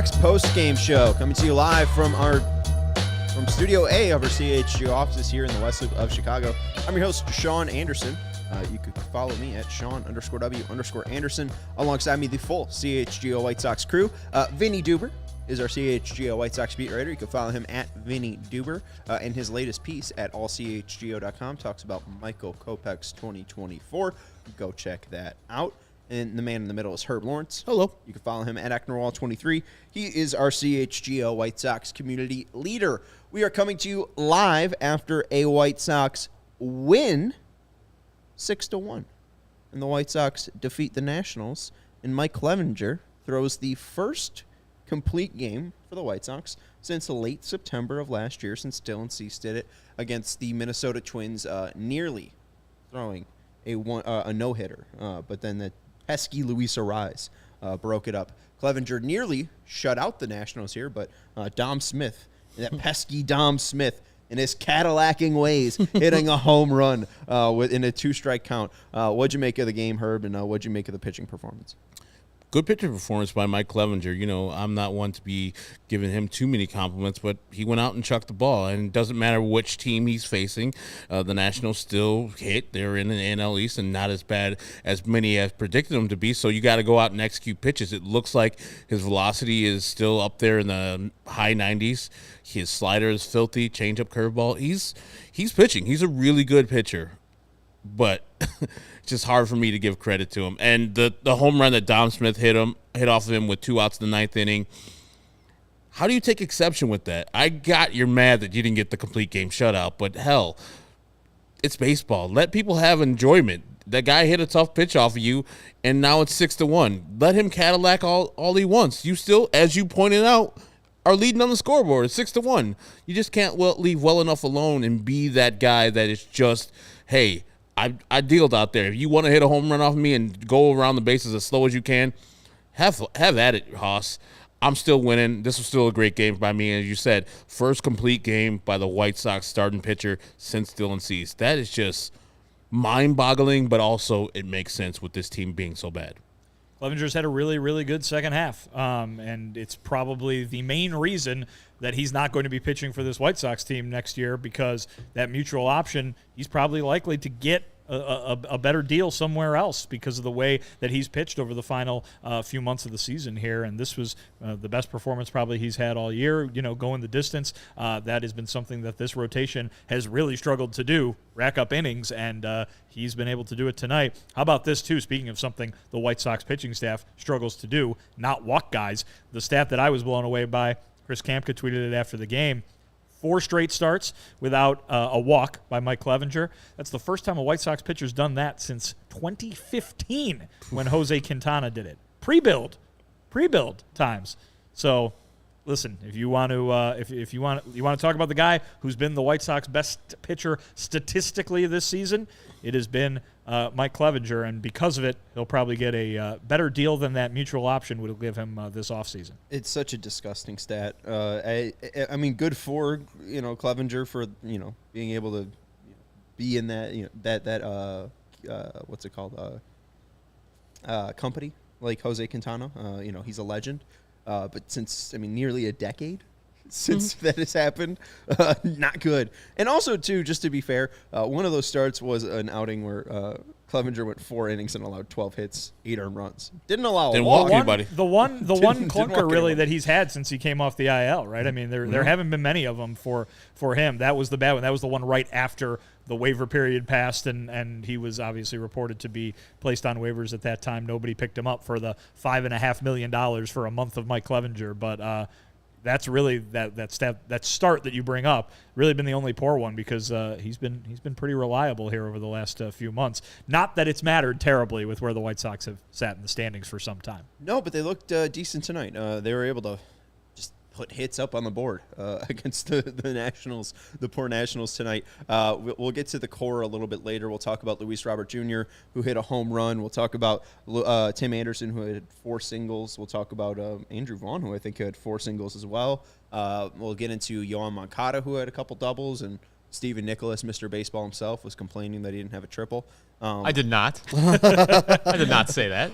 Sox post-game show, coming to you live from Studio A of our CHGO offices here in the west of Chicago. I'm your host, Sean Anderson. You could follow me at Sean_W_Anderson. Alongside me, the full CHGO White Sox crew. Vinnie Duber is our CHGO White Sox beat writer. You can follow him at Vinnie Duber. And his latest piece at allchgo.com talks about Michael Kopech's 2024. Go check that out. And the man in the middle is Herb Lawrence. Hello. You can follow him at Acknerwall23. He is our CHGO White Sox community leader. We are coming to you live after a White Sox win 6-1. And the White Sox defeat the Nationals. And Mike Clevinger throws the first complete game for the White Sox since late September of last year, since Dylan Cease did it against the Minnesota Twins, nearly throwing a no-hitter. But then the pesky Luis Arraez broke it up. Clevinger nearly shut out the Nationals here, but Dom Smith, that pesky Dom Smith, in his Cadillacing ways, hitting a home run in a two-strike count. What'd you make of the game, Herb, and what'd you make of the pitching performance? Good pitching performance by Mike Clevinger. You know, I'm not one to be giving him too many compliments, but he went out and chucked the ball, and it doesn't matter which team he's facing. The Nationals still hit. They're in the NL East and not as bad as many have predicted them to be, so you got to go out and execute pitches. It looks like his velocity is still up there in the high 90s. His slider is filthy, changeup, curveball. He's pitching. He's a really good pitcher, but it's just hard for me to give credit to him. And the home run that Dom Smith hit off of him with 2 outs in the ninth inning, how do you take exception with that? I got you're mad that you didn't get the complete game shutout, but hell, it's baseball. Let people have enjoyment. That guy hit a tough pitch off of you, and now it's 6-1. Let him Cadillac all he wants. You still, as you pointed out, are leading on the scoreboard. It's 6-1. You just can't leave well enough alone and be that guy that is just, hey, I dealed out there. If you want to hit a home run off of me and go around the bases as slow as you can, have at it, Haas. I'm still winning. This was still a great game by me. And as you said, first complete game by the White Sox starting pitcher since Dylan Cease. That is just mind-boggling, but also it makes sense with this team being so bad. Clevinger's had a really, really good second half, and it's probably the main reason that he's not going to be pitching for this White Sox team next year, because that mutual option, he's probably likely to get a better deal somewhere else because of the way that he's pitched over the final few months of the season here. And this was the best performance probably he's had all year, going the distance. That has been something that this rotation has really struggled to do, rack up innings, and he's been able to do it tonight. How about this, too? Speaking of something the White Sox pitching staff struggles to do, not walk guys. The stat that I was blown away by, Chris Kampka tweeted it after the game, 4 straight starts without a walk by Mike Clevinger. That's the first time a White Sox pitcher's done that since 2015 when Jose Quintana did it. Pre-build times. So, listen, if you want to, if you want to talk about the guy who's been the White Sox best pitcher statistically this season, it has been Mike Clevinger, and because of it, he'll probably get a better deal than that mutual option would give him this offseason. It's such a disgusting stat. I mean, good for Clevinger for being able to be in that what's it called company like Jose Quintana. He's a legend. But since nearly a decade since that has happened, not good. And also, too, just to be fair, one of those starts was an outing where Clevinger went 4 innings and allowed 12 hits, 8 earned runs. Didn't allow a walk. The one clunker really that he's had since he came off the IL, right? I mean, there haven't been many of them for him. That was the bad one. That was the one right after the waiver period passed, and he was obviously reported to be placed on waivers at that time. Nobody picked him up for the $5.5 million for a month of Mike Clevinger, but that's really that start that you bring up really been the only poor one, because he's been pretty reliable here over the last few months. Not that it's mattered terribly with where the White Sox have sat in the standings for some time. No, but they looked decent tonight. They were able to just put hits up on the board against the Nationals, the poor Nationals tonight. We'll get to the core a little bit later. We'll talk about Luis Robert Jr., who hit a home run. We'll talk about Tim Anderson, who had 4 singles. We'll talk about Andrew Vaughn, who I think had 4 singles as well. We'll get into Yoan Moncada, who had a couple doubles, and Steven Nicholas, Mr. Baseball himself, was complaining that he didn't have a triple. I did not. I did not say that.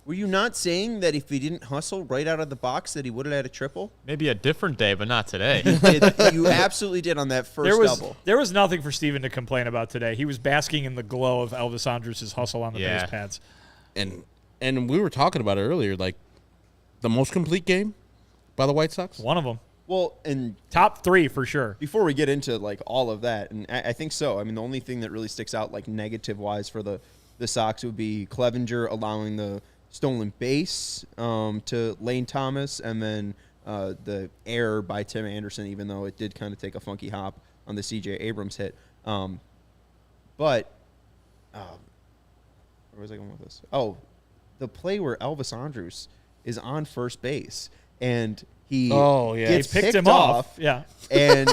Were you not saying that if he didn't hustle right out of the box that he would have had a triple? Maybe a different day, but not today. You absolutely did on that first double. There was nothing for Steven to complain about today. He was basking in the glow of Elvis Andrus' hustle on the base pads. And we were talking about it earlier, like the most complete game by the White Sox. One of them. Well, and top 3 for sure. Before we get into like all of that, and I think so. I mean, the only thing that really sticks out like negative wise for the Sox would be Clevinger allowing the stolen base to Lane Thomas, and then the error by Tim Anderson, even though it did kind of take a funky hop on the C.J. Abrams hit. But where was I going with this? Oh, the play where Elvis Andrus is on first base, and he gets picked him off. Yeah. And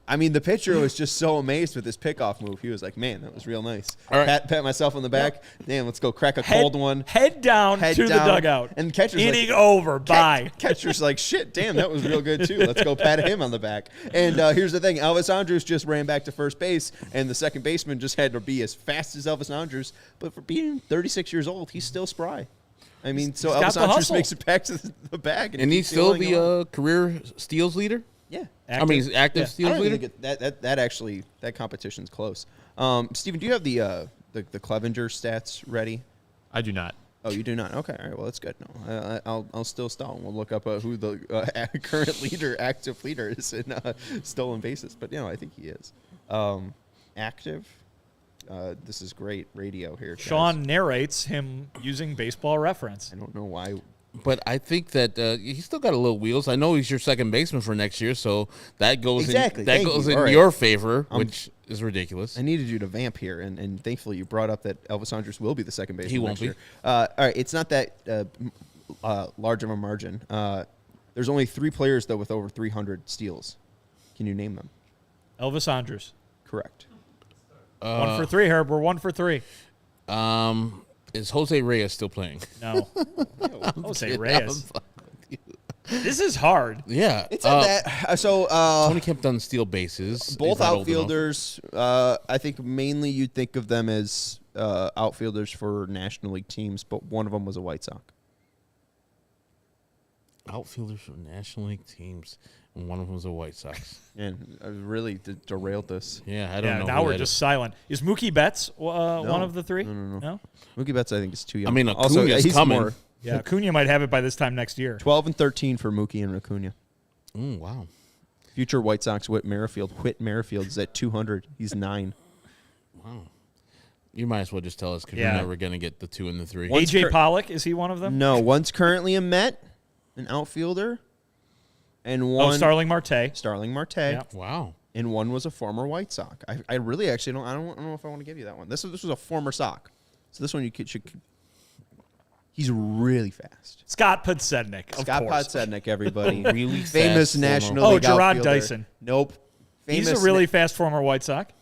I mean, the pitcher was just so amazed with his pickoff move. He was like, man, that was real nice. All right. Pat myself on the back. Damn, let's go crack a cold one. Head down to the dugout. And catcher's inning over. Bye. Catcher's like, shit, damn, that was real good too. Let's go pat him on the back. And here's the thing. Elvis Andrus just ran back to first base, and the second baseman just had to be as fast as Elvis Andrus. But for being 36 years old, he's still spry. I mean, so Elvis Andrus makes it back to the bag. And he's still the career steals leader? Yeah. I mean, he's active steals leader? That competition's close. Steven, do you have the Clevinger stats ready? I do not. Oh, you do not? Okay, all right. Well, that's good. No, I'll still stall. And we'll look up who the current active leader is in stolen bases. But, I think he is. Active. This is great radio here, guys. Sean narrates him using Baseball Reference. I don't know why. But I think that he's still got a little wheels. I know he's your second baseman for next year, so that goes in your favor, which is ridiculous. I needed you to vamp here, and thankfully you brought up that Elvis Andrus will be the second baseman. He won't next be. year. All right, it's not that large of a margin. There's only 3 players though with over 300 steals. Can you name them? Elvis Andrus. Correct. 1 for 3, Herb. We're 1 for 3. Is Jose Reyes still playing? No. Jose Reyes. This is hard. Yeah. It's at that. So Tony Kemp doesn't steal bases. Both outfielders, I think mainly you'd think of them as outfielders for National League teams, but one of them was a White Sox. Outfielders for National League teams, and one of them was a White Sox. And I really derailed this. Yeah, I don't know. Now we're just silent. Is Mookie Betts one of the 3? No. Mookie Betts, I think, is too young. I mean, Acuna's coming. Yeah, Acuna might have it by this time next year. 12 and 13 for Mookie and Acuna. Wow. Future White Sox Whit Merrifield is at 200. He's 9. Wow. You might as well just tell us because you're never going to get the 2 and the 3. AJ Pollock, is he one of them? No, one's currently a Met, an outfielder, and one Starling Marte. Starling Marte. Yep. Wow. And one was a former White Sox. I really actually don't know if I want to give you that one. This was a former Sox. So this one you should. He's really fast. Scott Podsednik. Scott Podsednik, everybody. Really famous fast National League Gerard outfielder. Dyson. Nope. He's a really fast former White Sox.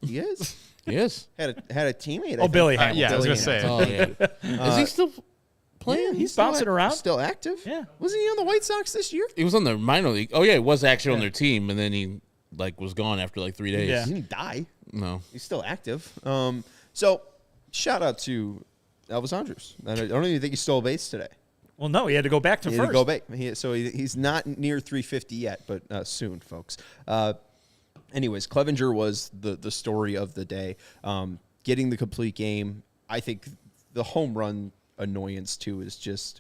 He is. Yes. Had a teammate. Oh, Billy Hamilton. Yeah, I was going to say. Oh, yeah. Is he still playing? Yeah, he's bouncing around. Still active? Yeah. Wasn't he on the White Sox this year? He was on the minor league. Oh, yeah, he was actually on their team, and then he was gone after 3 days. Yeah. He didn't die. No. He's still active. So shout out to Elvis Andrus. I don't even think he stole a base today. Well, no, he had to go back to He first. had to go back. He's not near 350 yet, but soon, folks. Anyways, Clevinger was the story of the day. Getting the complete game. I think the home run annoyance, too, is just...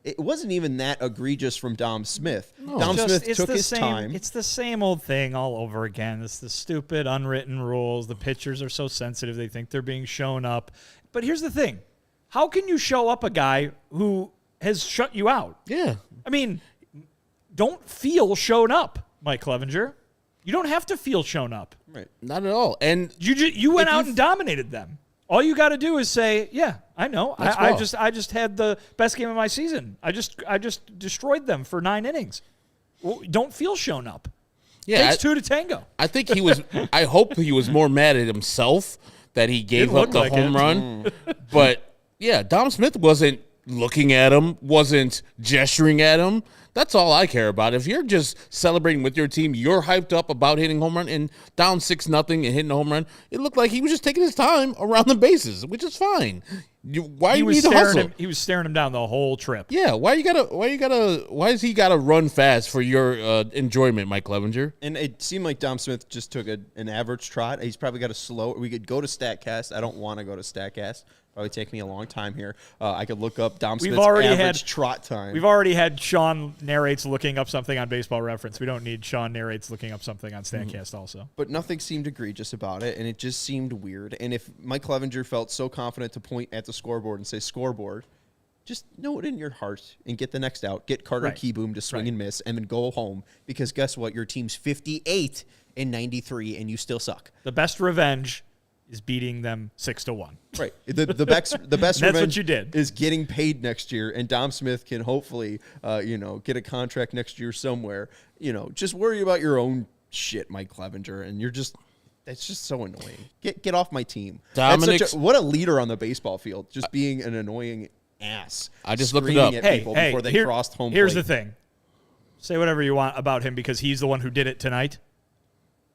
It wasn't even that egregious from Dom Smith. No. Dom Smith took his time. It's the same old thing all over again. It's the stupid unwritten rules. The pitchers are so sensitive. They think they're being shown up. But here's the thing. How can you show up a guy who has shut you out? Yeah. I mean, don't feel shown up, Mike Clevinger. You don't have to feel shown up. Right. Not at all. And You went out and dominated them. All you got to do is say, "Yeah, I know. I just had the best game of my season. I just destroyed them for 9 innings." Well, don't feel shown up. yeah, Takes 2 to tango. I think he was. I hope he was more mad at himself that he gave up the home run. But yeah, Dom Smith wasn't looking at him, wasn't gesturing at him. That's all I care about. If you're just celebrating with your team, you're hyped up about hitting home run and down 6-0 and hitting a home run. It looked like he was just taking his time around the bases, which is fine. Why you need to hustle? He was staring him down the whole trip. Yeah, why has he gotta run fast for your enjoyment, Mike Clevinger? And it seemed like Dom Smith just took an average trot. He's probably got a slow. We could go to StatCast. I don't want to go to StatCast. Probably take me a long time here. I could look up Dom Smith's average trot time. We've already had Sean narrates looking up something on Baseball Reference. We don't need Sean narrates looking up something on StatCast also. But nothing seemed egregious about it, and it just seemed weird. And if Mike Clevinger felt so confident to point at the scoreboard and say scoreboard, just know it in your heart and get the next out. Get Carter Keyboom to swing and miss and then go home, because guess what? Your team's 58 and 93, and you still suck. The best revenge is beating them 6-1. Right. The best That's revenge what you did. is getting paid next year, and Dom Smith can hopefully, get a contract next year somewhere. Just worry about your own shit, Mike Clevinger, and that's just so annoying. Get off my team. What a leader on the baseball field, just being an annoying ass. I just looked it up. At people before they crossed home Here's plate. the thing. Say whatever you want about him because he's the one who did it tonight.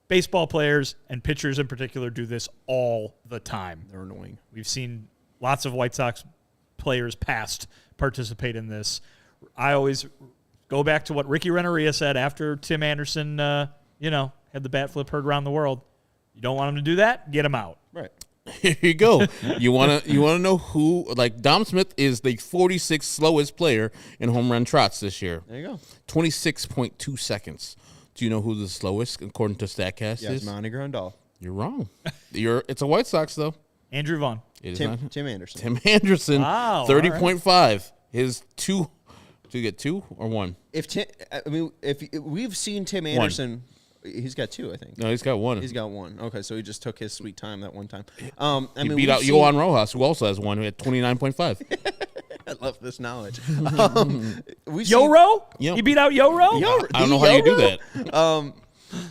Baseball players and pitchers in particular do this all the time. They're annoying. We've seen lots of White Sox players past participate in this. I always go back to what Ricky Renneria said after Tim Anderson, had the bat flip heard around the world. You don't want him to do that? Get him out. Right. Here you go. You wanna know who? Like, Dom Smith is the 46th slowest player in home run trots this year. There you go. 26.2 seconds. Do you know who the slowest, according to StatCast, is? Yasmani Grandal. You're wrong. It's a White Sox, though. Andrew Vaughn. It is Tim not. Anderson. Tim Anderson, Wow, 30.5. His two. Do you get 2 or 1? If we've seen Tim Anderson, he's got 2, I think. No, he's got 1. He's got 1. Okay, so he just took his sweet time that one time. He beat out Yoan Rojas, who also has 1, who had 29.5. I love this knowledge. Yoro? Yep. You beat out Yoro? I don't know how you do that.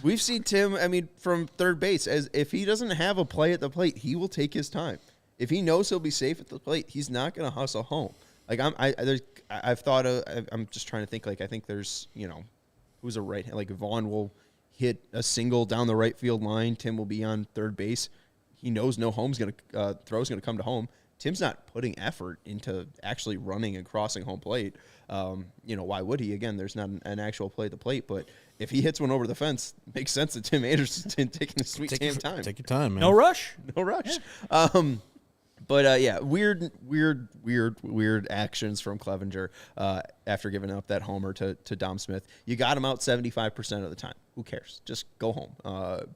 We've seen Tim, from third base, as if he doesn't have a play at the plate, he will take his time. If he knows he'll be safe at the plate, he's not going to hustle home. Like I'm just trying to think. Like I think there's who's a right, like Vaughn will hit a single down the right field line. Tim will be on third base. He knows no throw's gonna come to home. Tim's not putting effort into actually running and crossing home plate. Why would he? Again, there's not an actual play at the plate, but if he hits one over the fence, it makes sense that Tim Anderson's taking his sweet damn time. Take your time, man. No rush? No rush. Yeah. Weird actions from Clevinger after giving up that homer to Dom Smith. You got him out 75% of the time. Who cares? Just go home.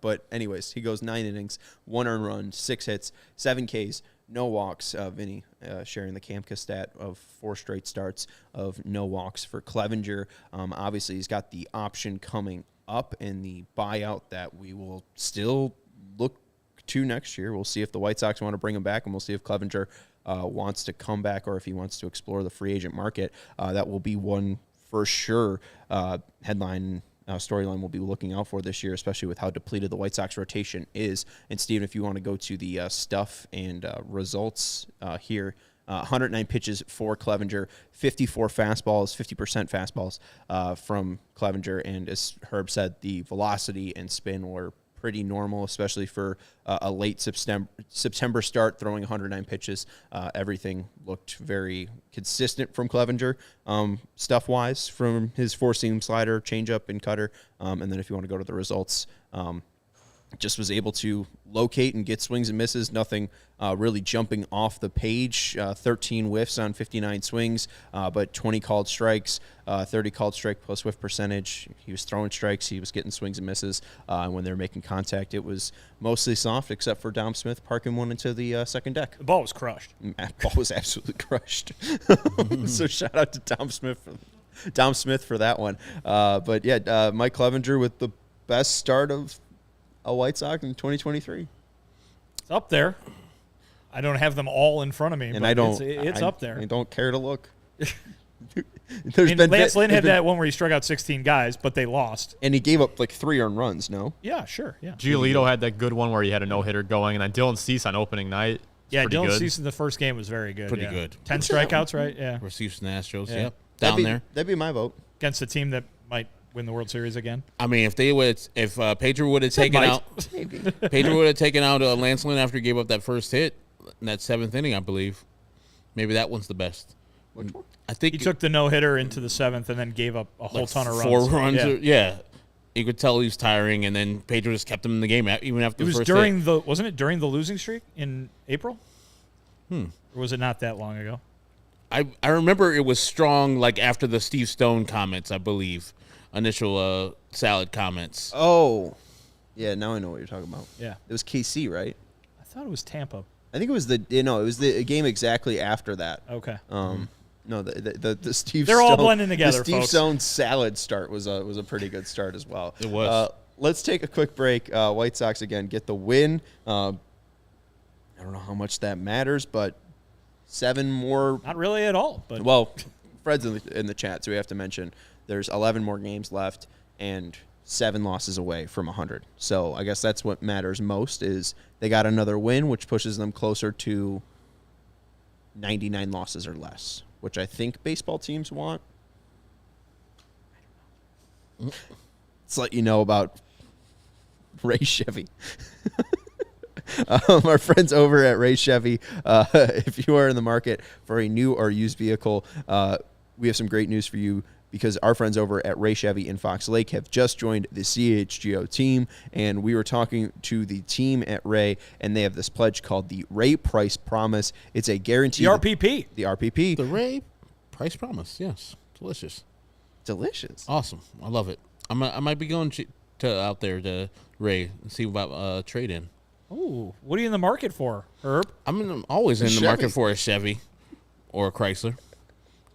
But anyways, he goes 9 innings, 1 earned run, 6 hits, 7 Ks, no walks. Vinnie sharing the Kamka stat of 4 straight starts of no walks for Clevinger. Obviously, he's got the option coming up in the buyout that we will still look to next year. We'll see if the White Sox want to bring him back, and we'll see if Clevinger wants to come back or if he wants to explore the free agent market. That will be one for sure headline storyline we'll be looking out for this year, especially with how depleted the White Sox rotation is. And Steven, if you want to go to the stuff and results here, 109 pitches for Clevinger, 54 fastballs, 50% fastballs from Clevinger. And as Herb said, the velocity and spin were pretty normal, especially for a late September start, throwing 109 pitches. Everything looked very consistent from Clevinger, stuff-wise, from his four-seam slider, changeup, and cutter. And then if you want to go to the results, just was able to locate and get swings and misses. Nothing really jumping off the page. 13 whiffs on 59 swings, but 20 called strikes, 30 called strike plus whiff percentage. He was throwing strikes. He was getting swings and misses. And when they were making contact, it was mostly soft, except for Dom Smith parking one into the second deck. The ball was crushed. Ball was absolutely crushed. So shout out to Dom Smith for that one. But yeah, Mike Clevinger with the best start of a White Sox in 2023. It's up there. I don't have them all in front of me, And but it's up there. I don't care to look. Lance Lynn had that one where he struck out 16 guys, but they lost. And he gave up like 3 earned runs, no? Yeah, sure. Yeah. Giolito had that good one where he had a no-hitter going, and then Dylan Cease on opening night. Yeah, pretty Dylan good. Cease in the first game was very good. Pretty yeah. good. 10 strikeouts, right? Yeah. Receivers and Astros. Yeah. Yep. Down there. That'd be my vote. Against a team that might win the World Series again. I mean, if Pedro would have taken might. out Pedro would have taken out Lance Lynn after he gave up that first hit in that 7th inning, I believe. Maybe that one's the best. Which one? I think He took the no-hitter into the 7th and then gave up a whole ton of runs. 4 runs. Yeah. Yeah. You could tell he was tiring, and then Pedro just kept him in the game even after It the was first during hit. wasn't it during the losing streak in April? Or was it not that long ago? I remember it was strong, like after the Steve Stone comments, I believe, initial salad comments. Oh, yeah. Now I know what you're talking about. Yeah. It was KC, right? I thought it was Tampa. I think it was the game exactly after that. Okay. No, the Steve. They're all Stone, blending together, The Steve folks. Stone salad start was a pretty good start as well. It was. Let's take a quick break. White Sox again get the win. I don't know how much that matters, but 7 more. Not really at all. But Well, Fred's in the chat, so we have to mention there's 11 more games left and 7 losses away from 100. So I guess that's what matters most is they got another win, which pushes them closer to 99 losses or less, which I think baseball teams want. Let's let you know about Ray Chevy. Our friends over at Ray Chevy, if you are in the market for a new or used vehicle, we have some great news for you because our friends over at Ray Chevy in Fox Lake have just joined the CHGO team, and we were talking to the team at Ray, and they have this pledge called the Ray Price Promise. It's a guarantee. the RPP. The RPP. The Ray Price Promise, yes. Delicious. Delicious. Awesome. I love it. I might be going out there to Ray and see about trade-in. Ooh, what are you in the market for, Herb? I'm always in the Chevy. market for a Chevy or a Chrysler,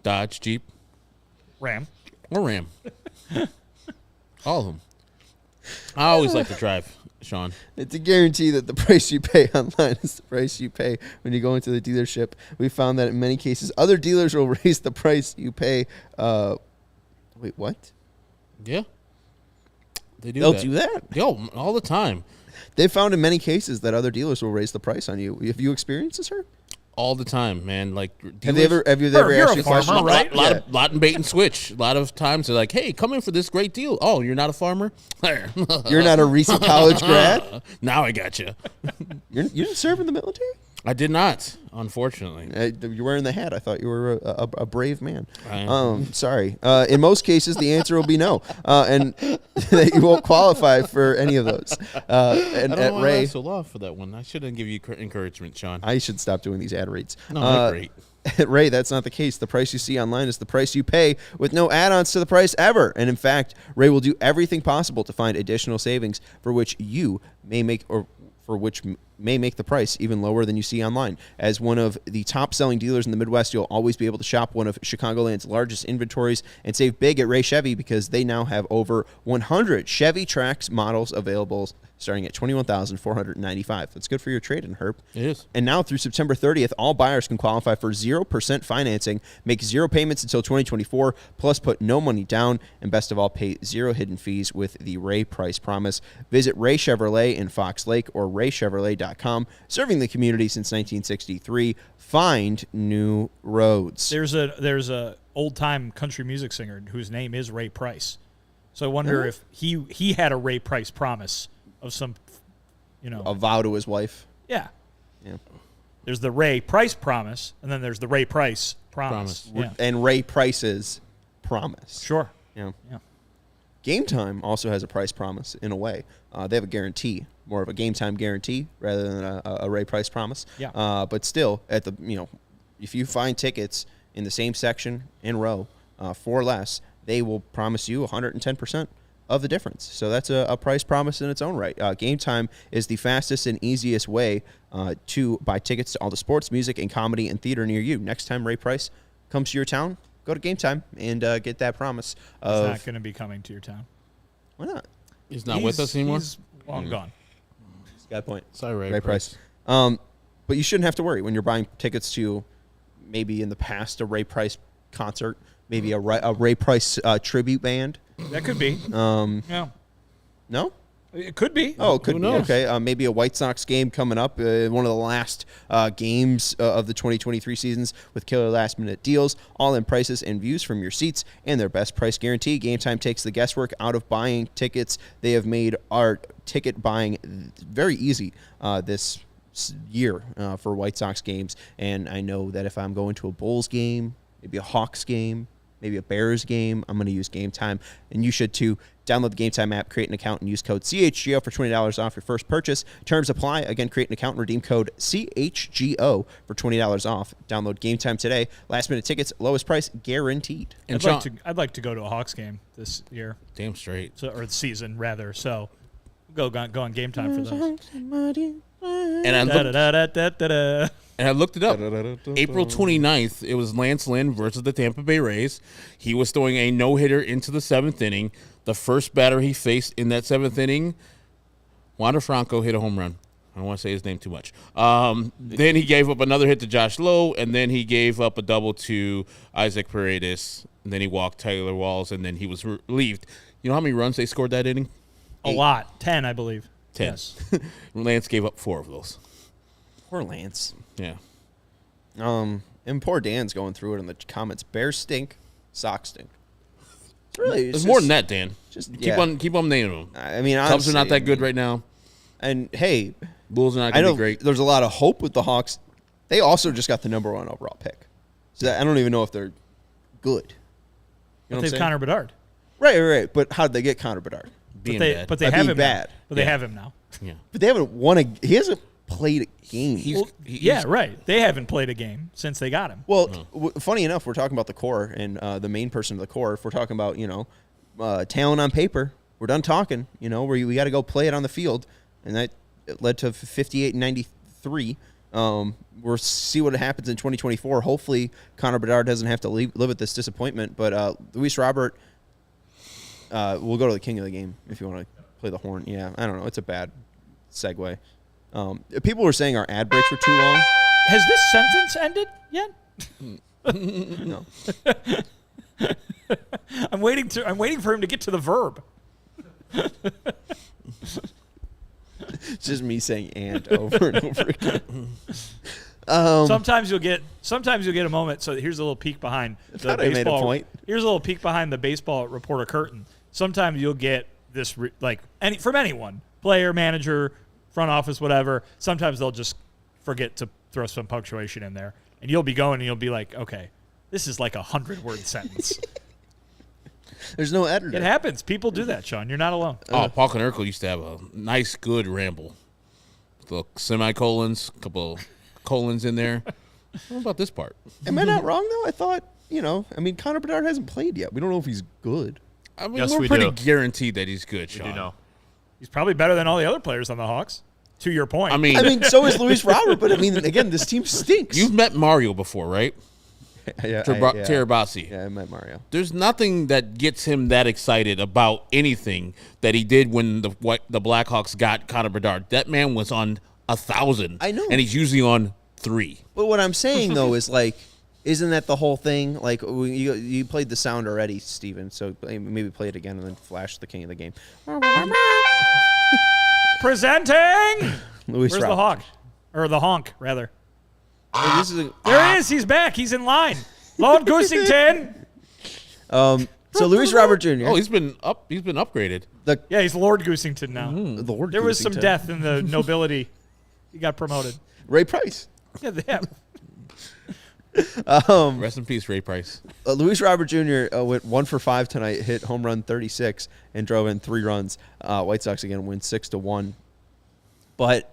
Dodge, Jeep, Ram. or Ram. All of them. I always like to drive, Sean. It's a guarantee that the price you pay online is the price you pay when you go into the dealership. We found that in many cases, other dealers will raise the price you pay. Wait, what? Yeah. They'll do that? Yo, all the time. They found in many cases that other dealers will raise the price on you. Have you experienced this, sir? All the time, man. Like, Have they ever you're asked a you a farmer, question? right? Lot in bait and switch. A lot of times they're like, "Hey, come in for this great deal." Oh, you're not a farmer? You're not a recent college grad? Now I got you. You didn't serve in the military? I did not, unfortunately. You're wearing the hat. I thought you were a brave man. I am. Sorry. In most cases, the answer will be no, and that you won't qualify for any of those. And I don't at know why Ray, I so low for that one. I shouldn't give you encouragement, Sean. I should stop doing these ad reads. No, they're great. At Ray, that's not the case. The price you see online is the price you pay with no add-ons to the price ever. And in fact, Ray will do everything possible to find additional savings for which you may make may make the price even lower than you see online. As one of the top-selling dealers in the Midwest, you'll always be able to shop one of Chicagoland's largest inventories and save big at Ray Chevy because they now have over 100 Chevy Trax models available starting at $21,495. That's good for your trade-in, Herb. It is. And now through September 30th, all buyers can qualify for 0% financing, make 0 payments until 2024, plus put no money down, and best of all, pay 0 hidden fees with the Ray Price Promise. Visit Ray Chevrolet in Fox Lake or raychevrolet.com. Serving the community since 1963. Find new roads. There's a old-time country music singer whose name is Ray Price. So I wonder if he had a Ray Price promise of some, A vow to his wife. Yeah. Yeah. There's the Ray Price promise, and then there's the Ray Price promise. Yeah. And Ray Price's promise. Sure. Yeah. Yeah. Game Time also has a price promise in a way. They have a guarantee, more of a Game Time guarantee rather than a Ray Price promise. Yeah. But still, at the if you find tickets in the same section in row for less, they will promise you 110% of the difference. So that's a price promise in its own right. Game Time is the fastest and easiest way to buy tickets to all the sports, music, and comedy and theater near you. Next time Ray Price comes to your town, go to Game Time and get that promise. He's not going to be coming to your town. Why not? He's not with us anymore? He's long gone. Got a point. Sorry, Ray Price. But you shouldn't have to worry when you're buying tickets to maybe in the past a Ray Price concert, maybe a Ray Price tribute band. That could be. Yeah. Yeah. No? It could be. Oh, it could Who be. knows? Okay, maybe a White Sox game coming up. One of the last games of the 2023 seasons with killer last-minute deals, all-in prices and views from your seats, and their best price guarantee. Game Time takes the guesswork out of buying tickets. They have made our ticket buying very easy this year for White Sox games. And I know that if I'm going to a Bulls game, maybe a Hawks game, maybe a Bears game, I'm going to use Game Time, and you should too. Download the Game Time app, create an account, and use code CHGO for $20 off your first purchase. Terms apply. Again, create an account and redeem code CHGO for $20 off. Download Game Time today. Last-minute tickets, lowest price guaranteed. And I'd like to go to a Hawks game this year. damn straight. Or the season, rather. So go on Game Time for those. And I looked it up. April 29th, it was Lance Lynn versus the Tampa Bay Rays. He was throwing a no-hitter into the 7th inning. The first batter he faced in that 7th inning, Wander Franco hit a home run. I don't want to say his name too much. Then he gave up another hit to Josh Lowe, and then he gave up a double to Isaac Paredes. And then he walked Taylor Walls, and then he was relieved. You know how many runs they scored that inning? A lot. 10, I believe. 10. Yes. Lance gave up 4 of those. Poor Lance. Yeah. And poor Dan's going through it in the comments. Bears stink, Sox stink. It's really, There's more than that, Dan. Just Keep on naming them. I mean, Cubs honestly, are not that good right now. And hey, Bulls are not I going to know be great. there's a lot of hope with the Hawks. They also just got the number 1 overall pick, so I don't even know if they're good. You know But what I'm they've saying? Connor Bedard. Right. But how did they get Connor Bedard? Being But they bad. have being him bad. now. But they Yeah. have him now. Yeah. But they haven't won a. He hasn't played a game. Yeah, right. They haven't played a game since they got him. Well, funny enough, we're talking about the core and the main person of the core. If we're talking about talent on paper, we're done talking. Where we got to go play it on the field, and that led to 58 and 93. We'll see what happens in 2024. Hopefully, Connor Bedard doesn't have to live with this disappointment. But Luis Robert, we'll go to the king of the game if you want to play the horn. Yeah, I don't know. It's a bad segue. People were saying our ad breaks were too long. Has this sentence ended yet? No. I'm waiting for him to get to the verb. It's just me saying "and" over and over again. Sometimes you'll get a moment. So here's a little peek behind the thought I made a baseball. point. Here's a little peek behind the baseball reporter curtain. Sometimes you'll get this from anyone, player, manager, front office, whatever. Sometimes they'll just forget to throw some punctuation in there, and you'll be going and you'll be like, okay, this is like a 100-word sentence. There's no editor. It happens. People do that, Sean. You're not alone. Oh, Paul Konerko used to have a nice, good ramble. Little semicolons, couple colons in there. What about this part? Am I not wrong though? I thought Connor Bedard hasn't played yet. We don't know if he's good. I mean, Yes, we're we pretty do. guaranteed that he's good, You Sean. know. He's probably better than all the other players on the Hawks. To your point. I mean, So is Luis Robert, but again, this team stinks. you've met Mario before, right? yeah, Terabasi. Yeah, I met Mario. There's nothing that gets him that excited about anything that he did when the Blackhawks got Connor Bedard. That man was on 1,000. I know. And he's usually on 3. But what I'm saying though is isn't that the whole thing? Like you played the sound already, Steven, so maybe play it again and then flash the king of the game. Presenting. Luis Where's the Robert. hawk? Or the honk, rather. Hey, this is There he is. He's back. He's in line. Lord Goosington. so Luis Robert Jr. Oh, he's been upgraded. Yeah, he's Lord Goosington now. the Lord There was some Goosington. death in the nobility. He got promoted. Ray Price. Yeah, they have. Rest in peace, Ray Price. Luis Robert Jr. Went 1 for 5 tonight, hit home run 36, and drove in 3 runs. White Sox again win 6-1. But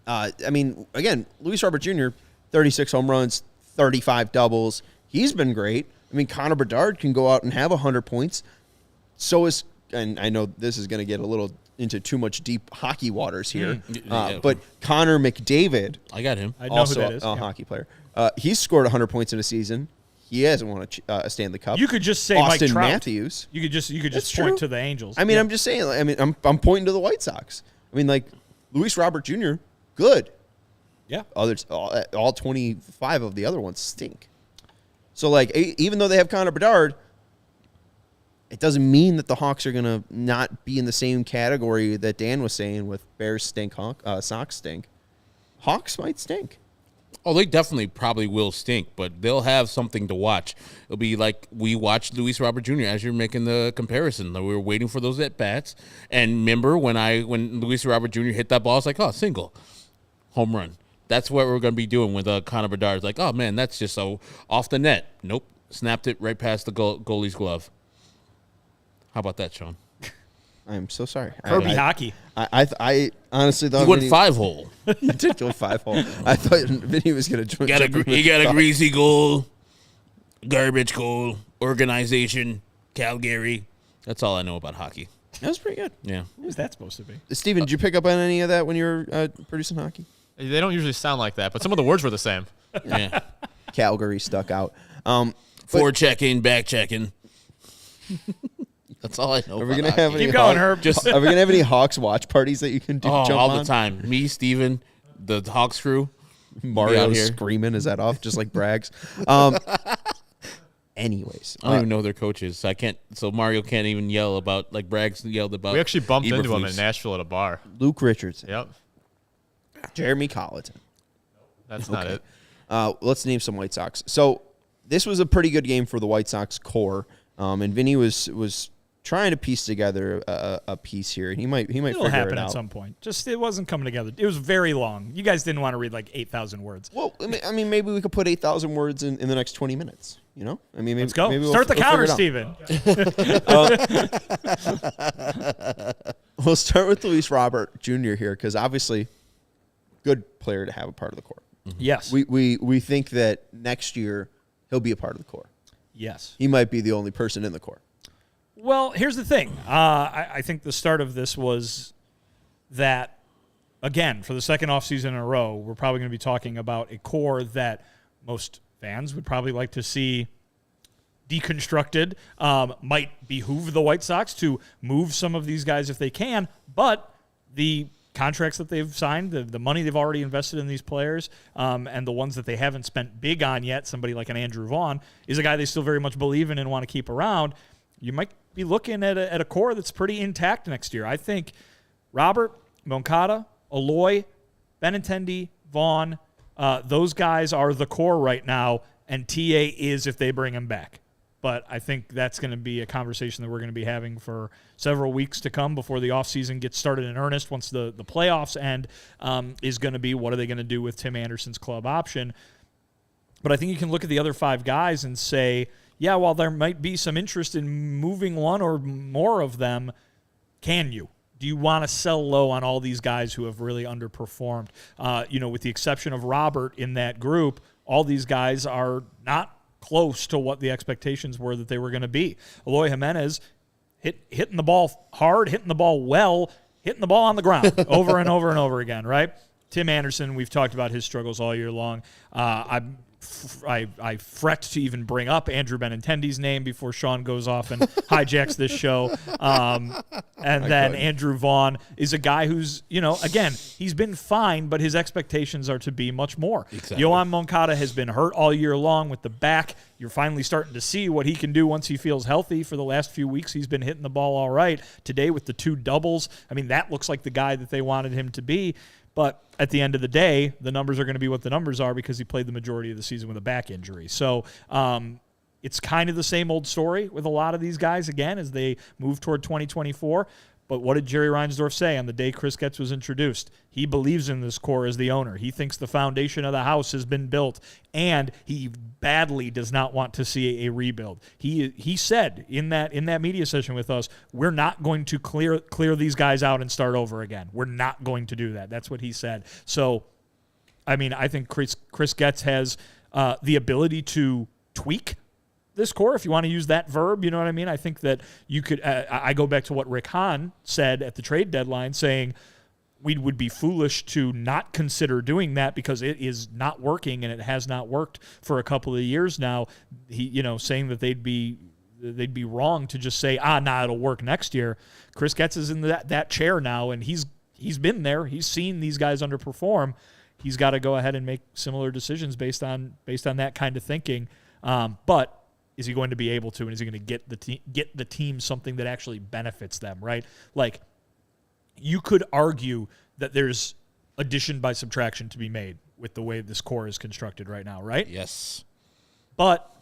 again, Luis Robert Jr. 36 home runs, 35 doubles. He's been great. Connor Bedard can go out and have 100 points. So is, and I know this is going to get a little into too much deep hockey waters here, but Connor McDavid, I got him. I know also who that is. a Yeah. hockey player, he's scored 100 points in a season. He hasn't won a Stanley Cup. You could just say Austin Mike Trout. Matthews. You could just That's point true. to the Angels. I'm just saying. I'm pointing to the White Sox. Luis Robert Jr. good. Yeah. Others, all 25 of the other ones stink. So even though they have Connor Bedard, it doesn't mean that the Hawks are going to not be in the same category that Dan was saying with Bears stink, Sox stink. Hawks might stink. Oh, they definitely probably will stink, but they'll have something to watch. It'll be like we watched Luis Robert Jr. as you're making the comparison. We were waiting for those at-bats. And remember when Luis Robert Jr. hit that ball, I was like, oh, single, home run. That's what we're going to be doing with Connor Bedard. It's like, oh, man, that's just so off the net. Nope. Snapped it right past the goalie's glove. How about that, Sean? I'm so sorry. Kirby hockey. I honestly thought He went 5-hole. He did go 5-hole. I thought Vinnie was going to join. He got a greasy goal, garbage goal, organization, Calgary. That's all I know about hockey. That was pretty good. Yeah. Who's that supposed to be? Steven, did you pick up on any of that when you were producing hockey? They don't usually sound like that, but some of the words were the same. Yeah. Calgary stuck out. Forward checking, back checking. That's all I know. Are we gonna have any Keep going, Herb. Are we gonna have any Hawks watch parties that you can do? Jump all on? the time. Me, Steven, the Hawks crew. Mario out here. screaming his head off, just like Bragg's. Anyways, I don't even know who their coach is. So I can't. So Mario can't even yell about like Braggs yelled about. We actually bumped into him Eberflus. in Nashville at a bar. Luke Richardson, Yep. Jeremy Colleton. That's not Okay. it. Let's name some White Sox. So this was a pretty good game for the White Sox core, and Vinny was trying to piece together a piece here, and he might It'll figure happen it at out. some point. Just it wasn't coming together. It was very long. You guys didn't want to read like 8,000 words. Well, I mean, maybe we could put 8,000 words in the next 20 minutes. You know, I mean, maybe, Let's go. Maybe Start the counter, figure it out. Steven. We'll start with Luis Robert Jr. here because obviously, good player to have a part of the core. Yes. We think that next year he'll be a part of the core. Yes. He might be the only person in the core. Well, here's the thing. I think the start of this was that, again, for the second offseason in a row, we're probably going to be talking about a core that most fans would probably like to see deconstructed. Might behoove the White Sox to move some of these guys if they can, but the contracts that they've signed, the money they've already invested in these players, and the ones that they haven't spent big on yet, somebody like an Andrew Vaughn, is a guy they still very much believe in and want to keep around. You might be looking at a core that's pretty intact next year. I think Robert, Moncada, Eloy, Benintendi, Vaughn, those guys are the core right now, and TA is if they bring him back. But I think that's going to be a conversation that we're going to be having for several weeks to come before the offseason gets started in earnest. Once the playoffs end, is going to be what are they going to do with Tim Anderson's club option. But I think you can look at the other five guys and say, yeah, while there might be some interest in moving one or more of them, can you? Do you want to sell low on all these guys who have really underperformed? With the exception of Robert in that group, all these guys are not close to what the expectations were that they were going to be. Eloy Jimenez hitting the ball hard, hitting the ball well, hitting the ball on the ground over and over and over again, right? Tim Anderson, we've talked about his struggles all year long. I fret to even bring up Andrew Benintendi's name before Sean goes off and hijacks this show. Andrew Vaughn is a guy who's, again, he's been fine, but his expectations are to be much more. Exactly. Yoan Moncada has been hurt all year long with the back. You're finally starting to see what he can do once he feels healthy. For the last few weeks, he's been hitting the ball all right. Today with the 2 doubles, I mean, that looks like the guy that they wanted him to be. But at the end of the day, the numbers are going to be what the numbers are because he played the majority of the season with a back injury. So it's kind of the same old story with a lot of these guys, again, as they move toward 2024. But what did Jerry Reinsdorf say on the day Chris Getz was introduced? He believes in this core as the owner. He thinks the foundation of the house has been built, and he badly does not want to see a rebuild. He said in that media session with us, we're not going to clear these guys out and start over again. We're not going to do that. That's what he said. So, I mean, I think Chris Getz has the ability to tweak this core, if you want to use that verb, you know what I mean? I think that you could, I go back to what Rick Hahn said at the trade deadline, saying we would be foolish to not consider doing that because it is not working and it has not worked for a couple of years now. He, saying that they'd be wrong to just say, it'll work next year. Chris Getz is in that chair now, and he's been there. He's seen these guys underperform. He's got to go ahead and make similar decisions based on that kind of thinking. But is he going to be able to, and is he going to get the team something that actually benefits them, right? Like, you could argue that there's addition by subtraction to be made with the way this core is constructed right now, right? Yes. But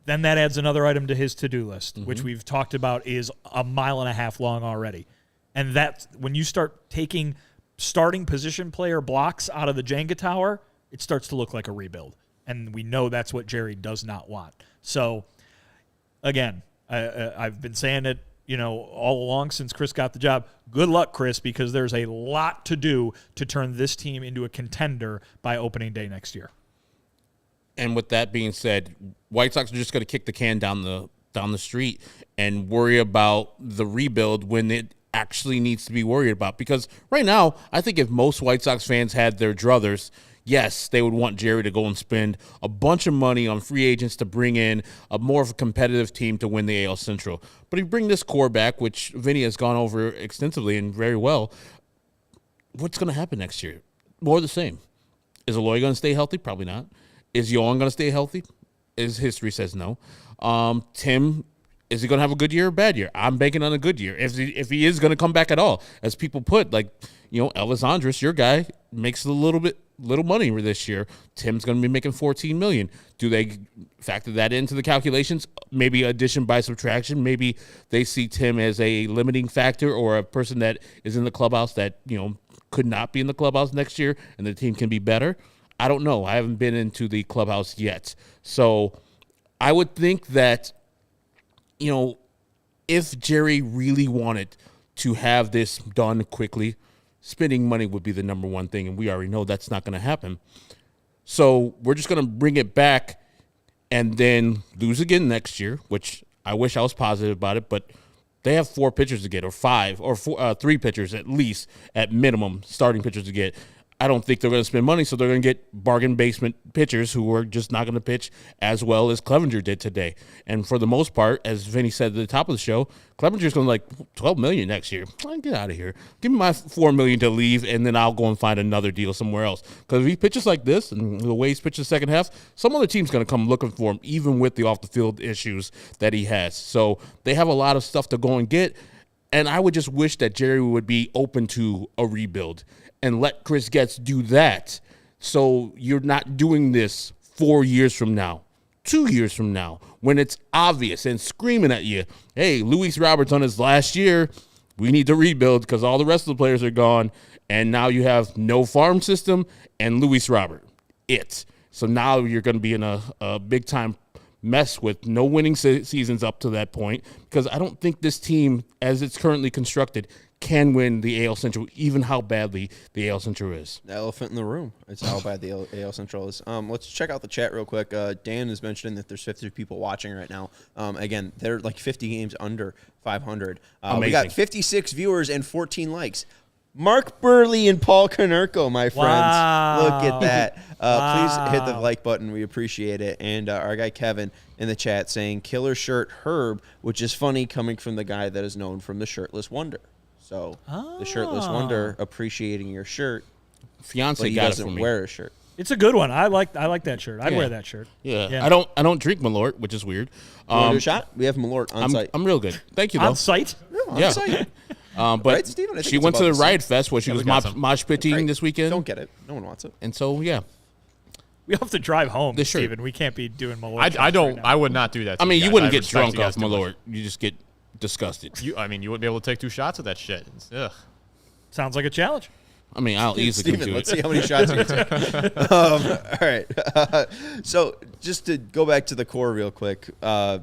then that adds another item to his to-do list, which we've talked about is a mile and a half long already. And that's when you start taking starting position player blocks out of the Jenga tower, it starts to look like a rebuild. And we know that's what Jerry does not want. So, again, I've been saying it, all along since Chris got the job. Good luck, Chris, because there's a lot to do to turn this team into a contender by opening day next year. And with that being said, White Sox are just going to kick the can down the street and worry about the rebuild when it actually needs to be worried about. Because right now, I think if most White Sox fans had their druthers, yes, they would want Jerry to go and spend a bunch of money on free agents to bring in a more of a competitive team to win the AL Central. But if you bring this core back, which Vinnie has gone over extensively and very well, what's going to happen next year? More of the same. Is Eloy going to stay healthy? Probably not. Is Yoan going to stay healthy? His history says no. Tim, is he going to have a good year or a bad year? I'm banking on a good year. If he is going to come back at all, as people put, Elvis Andrus, your guy, makes a little money this year. Tim's going to be making $14 million. Do they factor that into the calculations? Maybe addition by subtraction. Maybe they see Tim as a limiting factor or a person that is in the clubhouse that could not be in the clubhouse next year, and the team can be better. I don't know. I haven't been into the clubhouse yet, so I would think that if Jerry really wanted to have this done quickly, spending money would be the number one thing, and we already know that's not going to happen. So we're just going to bring it back and then lose again next year, which I wish I was positive about it, but they have 4 pitchers to get, or 5, or 3 pitchers at least, at minimum, starting pitchers to get. I don't think they're going to spend money, so they're going to get bargain basement pitchers who are just not going to pitch as well as Clevinger did today. And for the most part, as Vinnie said at the top of the show, Clevinger's going to $12 million next year. Get out of here. Give me my $4 million to leave, and then I'll go and find another deal somewhere else. Because if he pitches like this, and the way he's pitched the second half, some other team's going to come looking for him, even with the off-the-field issues that he has. So they have a lot of stuff to go and get, and I would just wish that Jerry would be open to a rebuild and let Chris Getz do that, so you're not doing this 4 years from now, 2 years from now, when it's obvious and screaming at you, hey, Luis Robert's on his last year, we need to rebuild because all the rest of the players are gone, and now you have no farm system and Luis Robert. So now you're going to be in a big-time mess with no winning seasons up to that point, because I don't think this team, as it's currently constructed, can win the AL Central, even how badly the AL Central is. The elephant in the room. It's how bad the AL Central is. Let's check out the chat real quick. Dan is mentioning that there's 50 people watching right now. Again, they're 50 games under 500. We got 56 viewers and 14 likes. Mark Burley and Paul Konerko, my friends. Wow. Look at that. Please hit the like button. We appreciate it. And our guy Kevin in the chat saying, killer shirt Herb, which is funny coming from the guy that is known from the Shirtless Wonder. So the Shirtless Wonder appreciating your shirt. Fiance but he got doesn't it for me. wear a shirt. It's a good one. I like that shirt. I'd wear that shirt. Yeah. I don't drink Malort, which is weird. You want to do a shot? We have Malort on site. I'm real good. Thank you, though. On site? On site. But right, Steven? she went to the Riot Fest where she was mosh pitting this weekend. Don't get it. No one wants it. And so, yeah. We have to drive home, The shirt. Steven. We can't be doing Malort. I don't. Right now. I would not do that. I mean, you you guys. wouldn't I get respect drunk you guys off too much. Malort. You just get disgusted. You wouldn't be able to take 2 shots of that shit. Ugh. Sounds like a challenge. I mean, I'll easily Steven, do let's it. see how many shots you can take. All right. So just to go back to the core real quick, Robert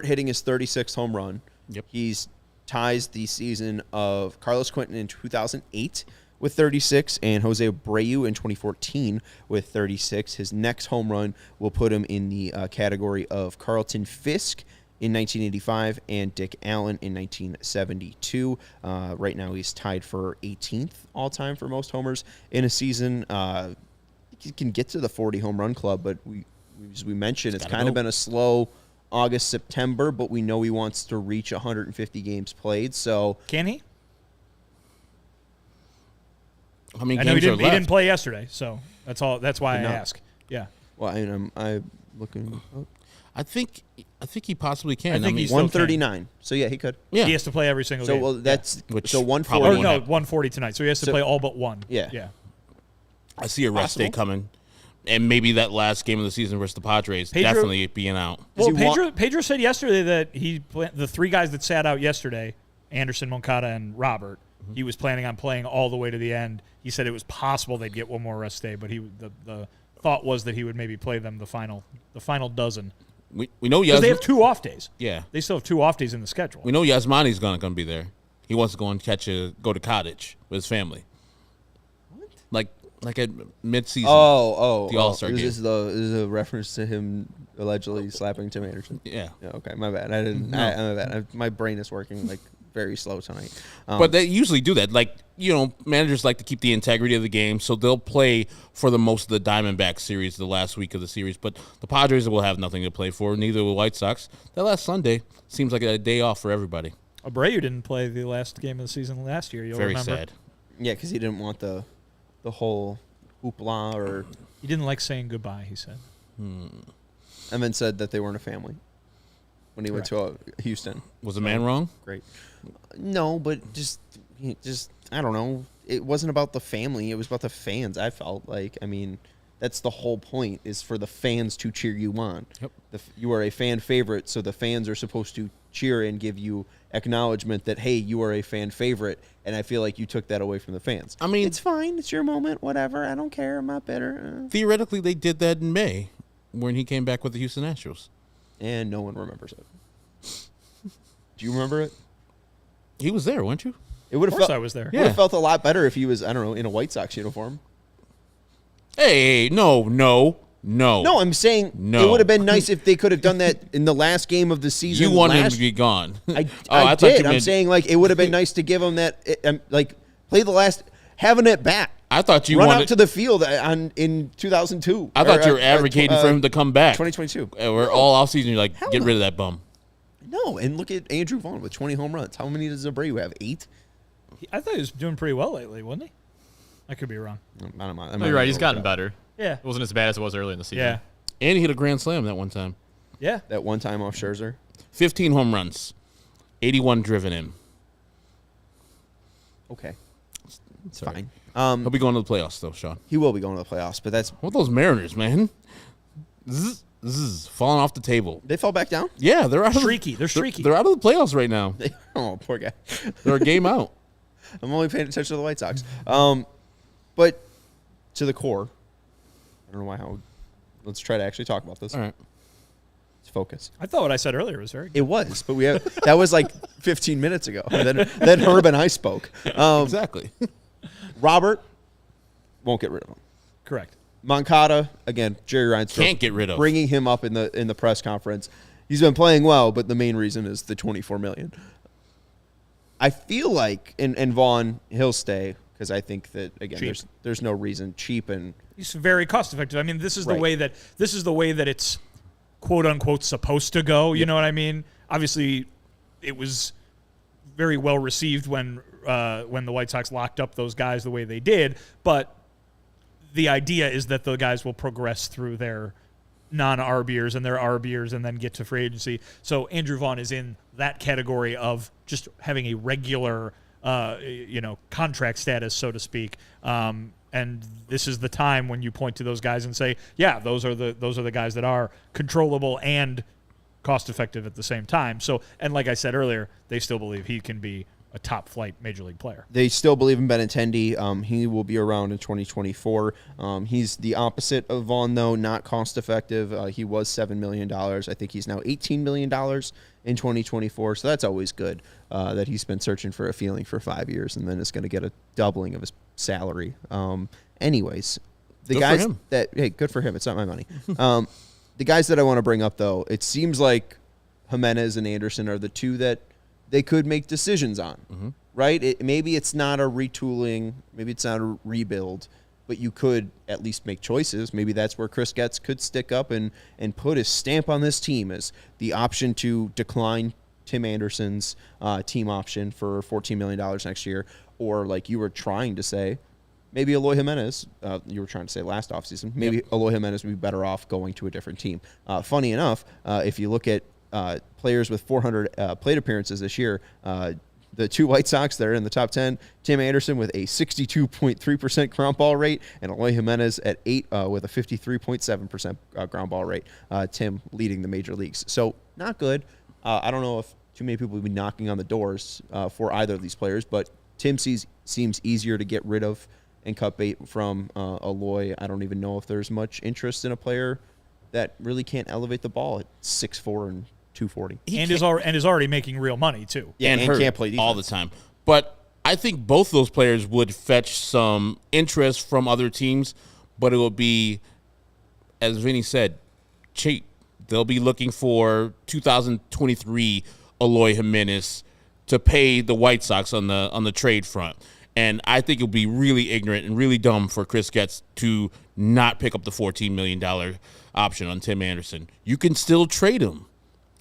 hitting his 36th home run. Yep. He's ties the season of Carlos Quentin in 2008 with 36 and Jose Abreu in 2014 with 36. His next home run will put him in the category of Carlton Fisk in 1985 and Dick Allen in 1972. Right now he's tied for 18th all-time for most homers in a season. He can get to the 40 home run club, but as we mentioned, it's kind of been a slow August, September, but we know he wants to reach 150 games played. So Can he? How many I know games he are didn't. left? He didn't play yesterday, so that's all. That's why I No. ask. Yeah. Well, I'm looking. I think he possibly can. I think he's 139. So yeah, he could. yeah. He has to play every single So game. well, that's Which so probably 140. Or won't no, happen. 140 tonight. So he has to play all but one. Yeah. Yeah. I see a rest day Possible. coming, and maybe that last game of the season versus the Padres Pedro- definitely being out. Does Well, he Pedro said yesterday that the three guys that sat out yesterday, Anderson, Moncada, and Robert, he was planning on playing all the way to the end. He said it was possible they'd get one more rest day, but the thought was that he would maybe play them the final dozen. We know Because they have 2 off days. Yeah, They still have 2 off days in the schedule. we know Yasmani's gonna be there. He wants to go to Cottage with his family. What? Like at mid-season. The All-Star game. This is a reference to him allegedly slapping Tim Anderson. Yeah. Okay, my bad. I didn't. My bad. My brain is working like very slow tonight. But they usually do that. Like, managers like to keep the integrity of the game, so they'll play for the most of the Diamondback series, the last week of the series. But the Padres will have nothing to play for, neither will the White Sox. That last Sunday seems like a day off for everybody. Abreu didn't play the last game of the season last year. You'll Very remember. sad. Yeah, because he didn't want the whole hoopla, or He didn't like saying goodbye, he said. and then said that they weren't a family when he went to Houston. Was the man wrong? Great. No, but just I don't know. It wasn't about the family. It was about the fans. I felt like, I mean, that's the whole point, is for the fans to cheer you on. Yep. You are a fan favorite, so the fans are supposed to cheer and give you acknowledgement that, hey, you are a fan favorite. And I feel like you took that away from the fans. I mean, it's fine. It's your moment. Whatever. I don't care. I'm not bitter. theoretically, they did that in May when he came back with the Houston Astros. And no one remembers it. Do you remember it? He was there, weren't you? It would Of have course felt. I was there. Would have felt a lot better if he was, I don't know, in a White Sox uniform. Hey, no. No, I'm saying No. it would have been nice if they could have done that in the last game of the season. You wanted him last- to be gone. I thought did. you I'm meant- saying, like, it would have been nice to give him that, play the last, having it back. I thought you Run wanted out to the field in 2002. I thought you were advocating for him to come back. 2022. We're all offseason. You're like, Hell get no. rid of that bum. No, and look at Andrew Vaughn with 20 home runs. How many does Abreu have? 8? I thought he was doing pretty well lately, wasn't he? I could be wrong. No, you're right. He's gotten better. Yeah. It wasn't as bad as it was early in the season. Yeah. And he hit a grand slam that one time. Yeah. That one time off Scherzer. 15 home runs, 81 driven in. Okay. It's Sorry. fine. He'll be going to the playoffs, though, Sean. He will be going to the playoffs, but that's What those Mariners, man? Zzz, falling off the table. they fell back down. Yeah, they're out of Streaky. They're streaky. They're out of the playoffs right now. Oh, poor guy. They're a game out. I'm only paying attention to the White Sox. But to the core, I don't know why. Let's try to actually talk about this. All right. Let's focus. I thought what I said earlier was very good. It was, but that was like 15 minutes ago. Then Herb and I spoke. Exactly. Robert won't get rid of him. Correct. Moncada, again, Jerry Reinsdorf Can't get rid of. bringing him up in the press conference. He's been playing well, but the main reason is the $24 million. I feel like, and Vaughn, he'll stay, because I think that, again, Cheap. there's no reason. Cheap and He's very cost effective. I mean, this is Right. the way that it's quote unquote supposed to go. You know what I mean? Obviously, it was very well received when the White Sox locked up those guys the way they did. But the idea is that the guys will progress through their non-RBers and their RBers and then get to free agency. So Andrew Vaughn is in that category of just having a regular, contract status, so to speak. And this is the time when you point to those guys and say, yeah, those are the guys that are controllable and cost effective at the same time. So, and like I said earlier, they still believe he can be a top flight major league player. they still believe in Benintendi. He will be around in 2024. He's the opposite of Vaughn, though, not cost effective. He was $7 million. I think he's now $18 million in 2024. So that's always good that he's been searching for a feeling for 5 years and then is going to get a doubling of his salary. Anyways, the Good for guys him. hey, good for him. It's not my money. The guys that I want to bring up, though, it seems like Jimenez and Anderson are the two that they could make decisions on, right? Maybe it's not a retooling, maybe it's not a rebuild, but you could at least make choices. Maybe that's where Chris Getz could stick up and put his stamp on this team as the option to decline Tim Anderson's team option for $14 million next year, or like you were trying to say, maybe Eloy Jimenez, you were trying to say last offseason, maybe Eloy Jimenez would be better off going to a different team. Funny enough, if you look at players with 400 plate appearances this year, the two White Sox that are in the top 10, Tim Anderson with a 62.3% ground ball rate, and Eloy Jimenez at 8 with a 53.7% ground ball rate. Tim leading the major leagues. So not good. I don't know if too many people will be knocking on the doors for either of these players, but Tim seems easier to get rid of and cut bait from Eloy. I don't even know if there's much interest in a player that really can't elevate the ball at 6'4" and 240. And is already making real money too. Yeah, and can't play defense all the time. But I think both those players would fetch some interest from other teams, but it will be, as Vinnie said, cheap. They'll be looking for 2023 Eloy Jimenez to pay the White Sox on the trade front. And I think it would be really ignorant and really dumb for Chris Getz to not pick up the $14 million option on Tim Anderson. You can still trade him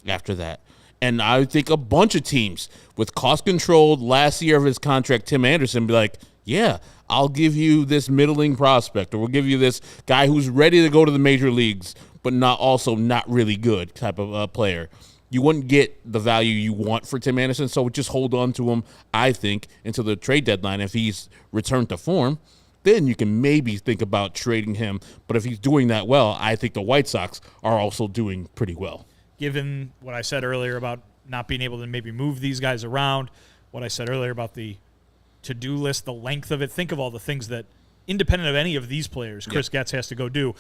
after that. And I think a bunch of teams with cost-controlled last year of his contract, Tim Anderson, be like, yeah, I'll give you this middling prospect, or we'll give you this guy who's ready to go to the major leagues, but not really good type of player. You wouldn't get the value you want for Tim Anderson, so just hold on to him, I think, until the trade deadline. If he's returned to form, then you can maybe think about trading him. But if he's doing that well, I think the White Sox are also doing pretty well. Given what I said earlier about not being able to maybe move these guys around, what I said earlier about the to-do list, the length of it, think of all the things that, independent of any of these players, Chris Getz has to go do.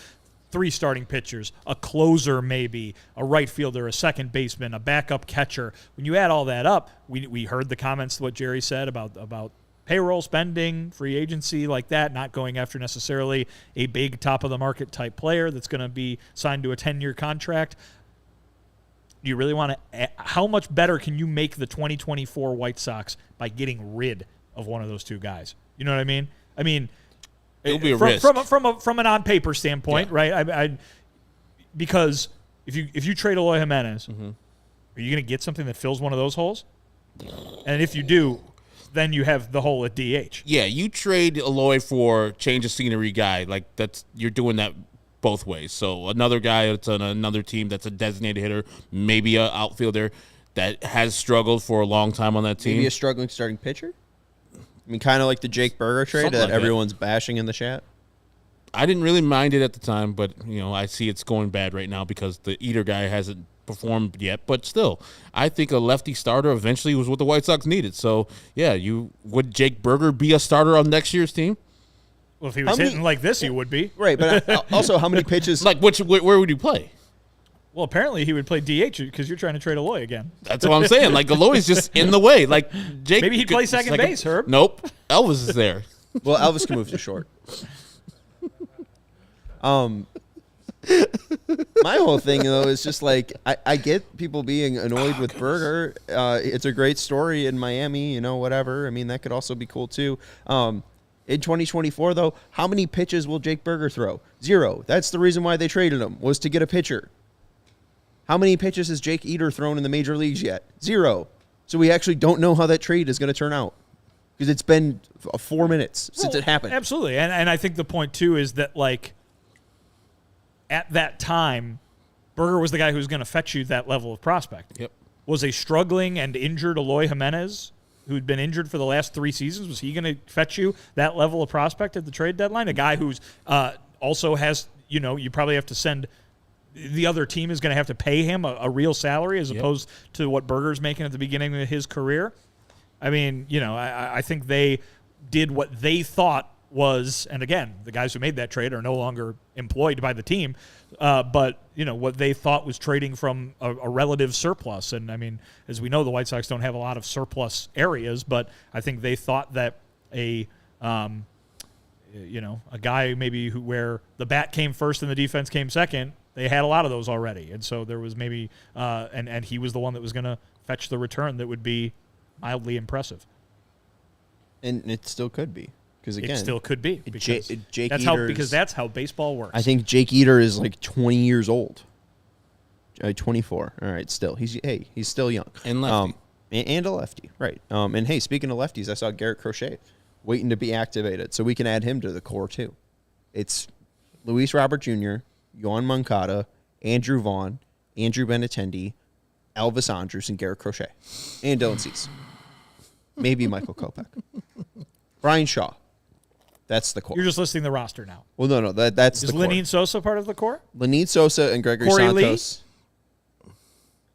3 starting pitchers, a closer maybe, a right fielder, a second baseman, a backup catcher. When you add all that up, we heard the comments, what Jerry said about payroll spending, free agency like that, not going after necessarily a big top-of-the-market type player that's going to be signed to a 10-year contract. Do you really want to – how much better can you make the 2024 White Sox by getting rid of one of those two guys? You know what I mean? I mean – it'll be a risk. From an on-paper standpoint, right? I because if you trade Eloy Jimenez, are you going to get something that fills one of those holes? And if you do, then you have the hole at DH. Yeah, you trade Eloy for change of scenery guy. Like, you're doing that both ways. So another guy that's on another team that's a designated hitter, maybe an outfielder that has struggled for a long time on that team. Maybe a struggling starting pitcher? I mean, kind of like the Jake Berger trade Something that like everyone's bashing in the chat. I didn't really mind it at the time, but I see it's going bad right now because the Eater guy hasn't performed yet. But still, I think a lefty starter eventually was what the White Sox needed. So yeah, would Jake Berger be a starter on next year's team? Well, if he was hitting like this, he would be. Right, but also how many pitches? Like where would you play? Well, apparently he would play DH because you're trying to trade Eloy again. That's what I'm saying. Like, Eloy's just in the way. Like, Jake. Maybe he'd play second base, Herb. Nope. Elvis is there. Well, Elvis can move to short. My whole thing, though, is just like, I get people being annoyed with Berger. It's a great story in Miami, whatever. I mean, that could also be cool, too. In 2024, though, how many pitches will Jake Berger throw? 0. That's the reason why they traded him, was to get a pitcher. How many pitches has Jake Eater thrown in the major leagues yet? 0. So we actually don't know how that trade is going to turn out because it's been 4 minutes since it happened. Absolutely. And I think the point, too, is that, like, at that time, Berger was the guy who was going to fetch you that level of prospect. Yep. Was a struggling and injured Eloy Jimenez, who'd been injured for the last 3 seasons, was he going to fetch you that level of prospect at the trade deadline? A guy who's also has, you probably have to send – the other team is going to have to pay him a real salary as opposed to what Berger's making at the beginning of his career. I mean, I think they did what they thought was, and again, the guys who made that trade are no longer employed by the team, but, what they thought was trading from a relative surplus. And, I mean, as we know, the White Sox don't have a lot of surplus areas, but I think they thought that a guy maybe where the bat came first and the defense came second, they had a lot of those already. And so there was maybe and he was the one that was going to fetch the return that would be mildly impressive. And it still could be. Because again, it still could be. Because Jake that's how baseball works. I think Jake Eater is like 20 years old. 24. All right, still. He's still young. And lefty. And a lefty, right. And hey, speaking of lefties, I saw Garrett Crochet waiting to be activated. So we can add him to the core, too. It's Luis Robert Jr., Yoan Moncada, Andrew Vaughn, Andrew Benintendi, Elvis Andrus, and Garrett Crochet. And Dylan Cease. Maybe Michael Kopech. Brian Shaw. That's the core. You're just listing the roster now. Well, no. That's Is the core. Lenine Sosa part of the core? Lenine Sosa and Gregory Corey Santos.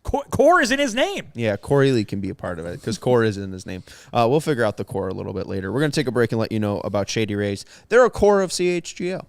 Core is in his name. Yeah, Corey Lee can be a part of it because core is in his name. We'll figure out the core a little bit later. We're going to take a break and let you know about Shady Rays. They're a core of CHGO,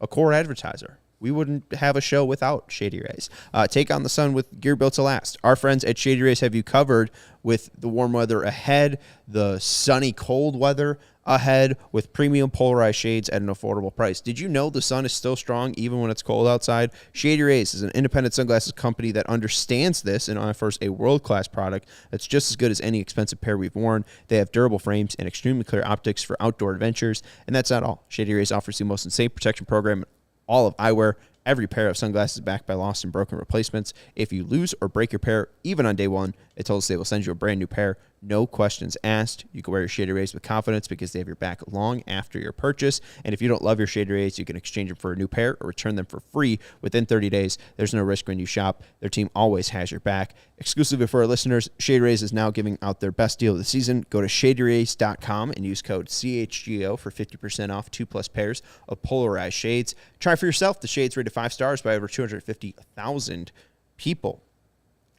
a core advertiser. We wouldn't have a show without Shady Rays. Take on the sun with gear built to last. Our friends at Shady Rays have you covered with the warm weather ahead, the sunny cold weather ahead, with premium polarized shades at an affordable price. Did you know the sun is still strong even when it's cold outside? Shady Rays is an independent sunglasses company that understands this and offers a world-class product that's just as good as any expensive pair we've worn. They have durable frames and extremely clear optics for outdoor adventures. And that's not all. Shady Rays offers the most insane protection program in all of eyewear. Every pair of sunglasses is backed by lost and broken replacements. If you lose or break your pair, even on day one, they told us they will send you a brand new pair. No questions asked. You can wear your Shady Rays with confidence because they have your back long after your purchase. And if you don't love your Shady Rays, you can exchange them for a new pair or return them for free within 30 days. There's no risk when you shop. Their team always has your back. Exclusively for our listeners, Shady Rays is now giving out their best deal of the season. Go to shadyrays.com and use code CHGO for 50% off 2+ pairs of polarized shades. Try for yourself the shades rated 5 stars by over 250,000 people.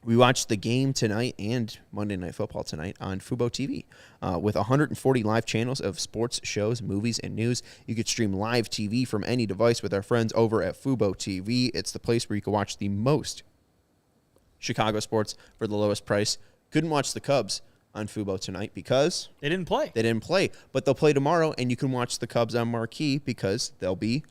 We watched the game tonight and Monday Night Football tonight on Fubo TV. With 140 live channels of sports, shows, movies, and news, you could stream live TV from any device with our friends over at Fubo TV. It's the place where you can watch the most Chicago sports for the lowest price. Couldn't watch the Cubs on Fubo tonight because They didn't play. but they'll play tomorrow, and you can watch the Cubs on Marquee because they'll be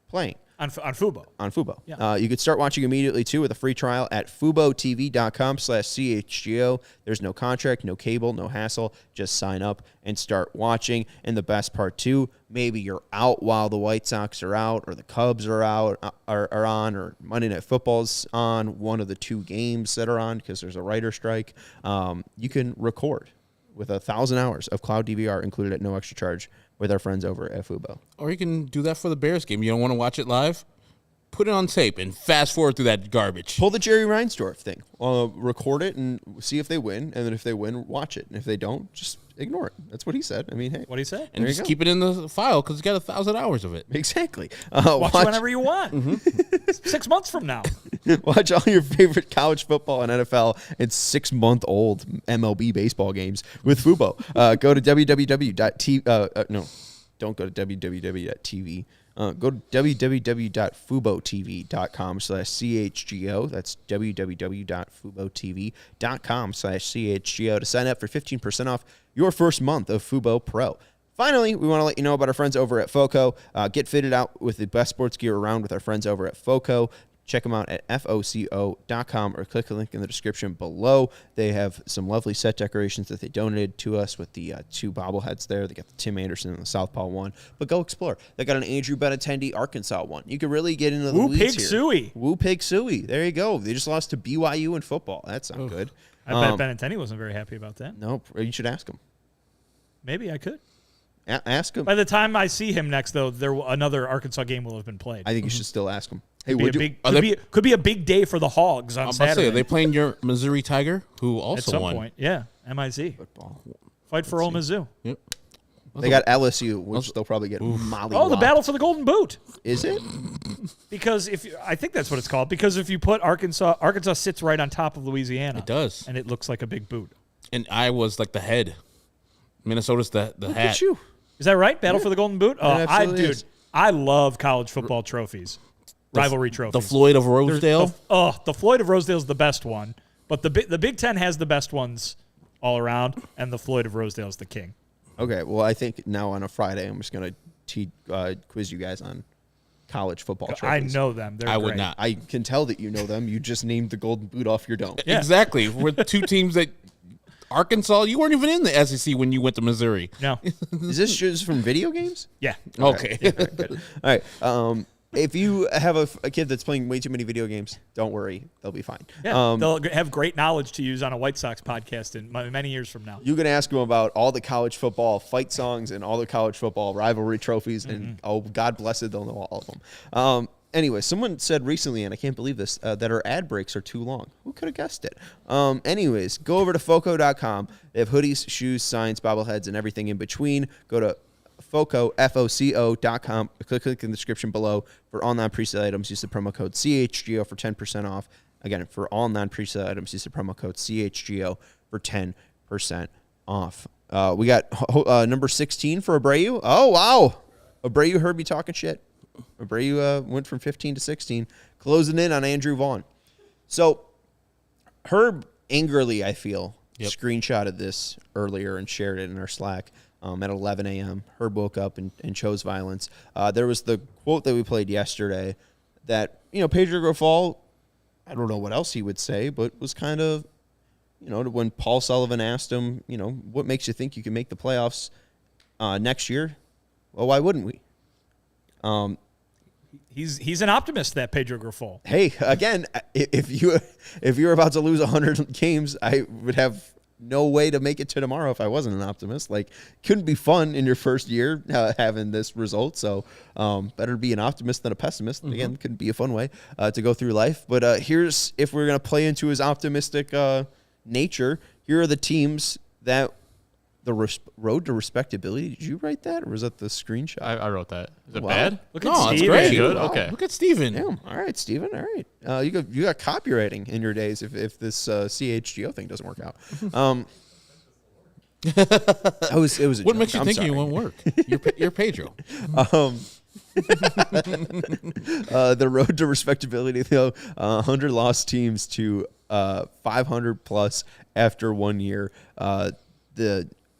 playing. On Fubo. On Fubo. Yeah. You could start watching immediately, too, with a free trial at FuboTV.com/CHGO. There's no contract, no cable, no hassle. Just sign up and start watching. And the best part, too, maybe you're out while the White Sox are out or the Cubs are out, are on, or Monday Night Football's on, one of the 2 games that are on because there's a writer strike. You can record with 1,000 hours of cloud DVR included at no extra charge with our friends over at Fubo. Or you can do that for the Bears game. You don't want to watch it live? Put it on tape and fast forward through that garbage. Pull the Jerry Reinsdorf thing. Record it and see if they win. And then if they win, watch it. And if they don't, just ignore it. That's what he said. I mean, hey. What he said? And just keep it in the file because it's got 1,000 hours of it. Exactly. Watch whenever you want. 6 months from now. Watch all your favorite college football and NFL and 6-month-old MLB baseball games with Fubo. Go to don't go to www.tv. Go to www.fubotv.com/CHGO. That's www.fubotv.com/CHGO to sign up for 15% off your first month of Fubo Pro. Finally, we want to let you know about our friends over at FOCO. Get fitted out with the best sports gear around with our friends over at FOCO. Check them out at FOCO.com or click the link in the description below. They have some lovely set decorations that they donated to us with the 2 bobbleheads there. They got the Tim Anderson and the Southpaw one. But go explore. They got an Andrew Benintendi Arkansas one. You can really get into the Woo weeds Pig here. Suey. Woo Pig Suey. There you go. They just lost to BYU in football. That's not good. I bet Benintendi wasn't very happy about that. No, you should ask him. Maybe I could. Ask him. By the time I see him next, though, another Arkansas game will have been played. I think you should still ask him. Hey, Could be a big day for the Hogs on Saturday. Are they playing your Missouri Tiger, who also at some won? point? Yeah, MIZ. Football. Fight for Ole Mizzou. Yep. They got LSU, which they'll probably get mollywopped. Oh, the battle for the Golden Boot. Is it? Because I think that's what it's called. Because if you put Arkansas sits right on top of Louisiana. It does, and it looks like a big boot. And Iowa's like the head. Minnesota's the Look hat. at you. Is that right? Battle for the Golden Boot. Oh, Is. I love college football trophies, rivalry trophies. The Floyd of Rosedale. The Floyd of Rosedale is the best one, but the Big Ten has the best ones all around, and the Floyd of Rosedale is the king. Okay, well, I think now on a Friday, I'm just going to quiz you guys on college football trophies. I know them. They're I would great. not. I can tell that you know them. You just named the Golden Boot off your dome. Yeah. Exactly. We're 2 teams that Arkansas. You weren't even in the SEC when you went to Missouri. No. Is this just from video games? Yeah. Okay. Good. All right. If you have a kid that's playing way too many video games, don't worry. They'll be fine. Yeah, they'll have great knowledge to use on a White Sox podcast in many years from now. You can ask them about all the college football fight songs and all the college football rivalry trophies, and God bless it, they'll know all of them. Anyway, someone said recently, and I can't believe this, that our ad breaks are too long. Who could have guessed it? Anyways, go over to foco.com. They have hoodies, shoes, signs, bobbleheads, and everything in between. Go to Foco, FOCO.com. Click in the description below for all non-presale items. Use the promo code CHGO for 10% off. Again, for all non-presale items, use the promo code CHGO for 10% off. We got number 16 for Abreu. Oh, wow. Abreu heard me talking shit. Abreu went from 15 to 16, closing in on Andrew Vaughn. So Herb angrily, I feel, screenshotted this earlier and shared it in our Slack. At 11 a.m., Herb woke up and chose violence. There was the quote that we played yesterday that, Pedro Grifol, I don't know what else he would say, but was kind of, when Paul Sullivan asked him, what makes you think you can make the playoffs next year? Well, why wouldn't we? He's an optimist, that Pedro Grifol. Hey, again, if you were about to lose 100 games, I would have no way to make it to tomorrow if I wasn't an optimist. Like, couldn't be fun in your first year having this result. So better to be an optimist than a pessimist. Again, couldn't be a fun way to go through life. But here's, if we're going to play into his optimistic nature, here are the teams that the road to respectability. Did you write that, or was that the screenshot? I wrote that. Is it bad? Look at No, it's Steve. great. Good. Wow. Okay. Look at Steven. Damn. All right, Steven. All right. You got copywriting in your days if this CHGO thing doesn't work out. It was a What joke. makes you I'm think sorry. it won't work? You're Pedro. The road to respectability, though, 100 lost teams to 500 plus after 1 year.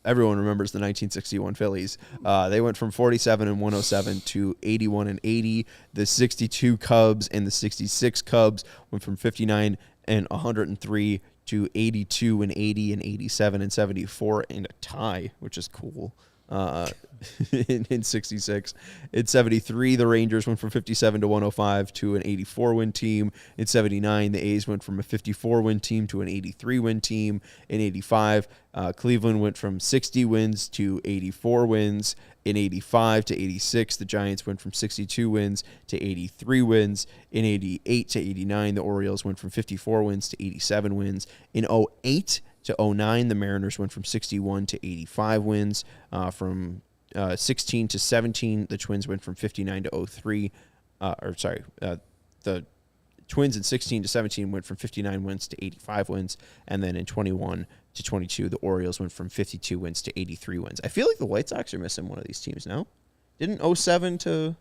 Everyone remembers the 1961 Phillies. They went from 47 and 107 to 81 and 80. The 62 Cubs and the 66 Cubs went from 59 and 103 to 82 and 80 and 87 and 74 in a tie, which is cool. In 66. In 73, the Rangers went from 57 to 105 to an 84-win team. In 79, the A's went from a 54-win team to an 83-win team. In 85, Cleveland went from 60 wins to 84 wins. In 85 to 86, the Giants went from 62 wins to 83 wins. In 88 to 89, the Orioles went from 54 wins to 87 wins. In 08 to 09, the Mariners went from 61 to 85 wins. From 16 to 17, the Twins went from 59 to 03. The Twins in 16 to 17 went from 59 wins to 85 wins. And then in 21 to 22, the Orioles went from 52 wins to 83 wins. I feel like the White Sox are missing one of these teams now. Didn't 07 to...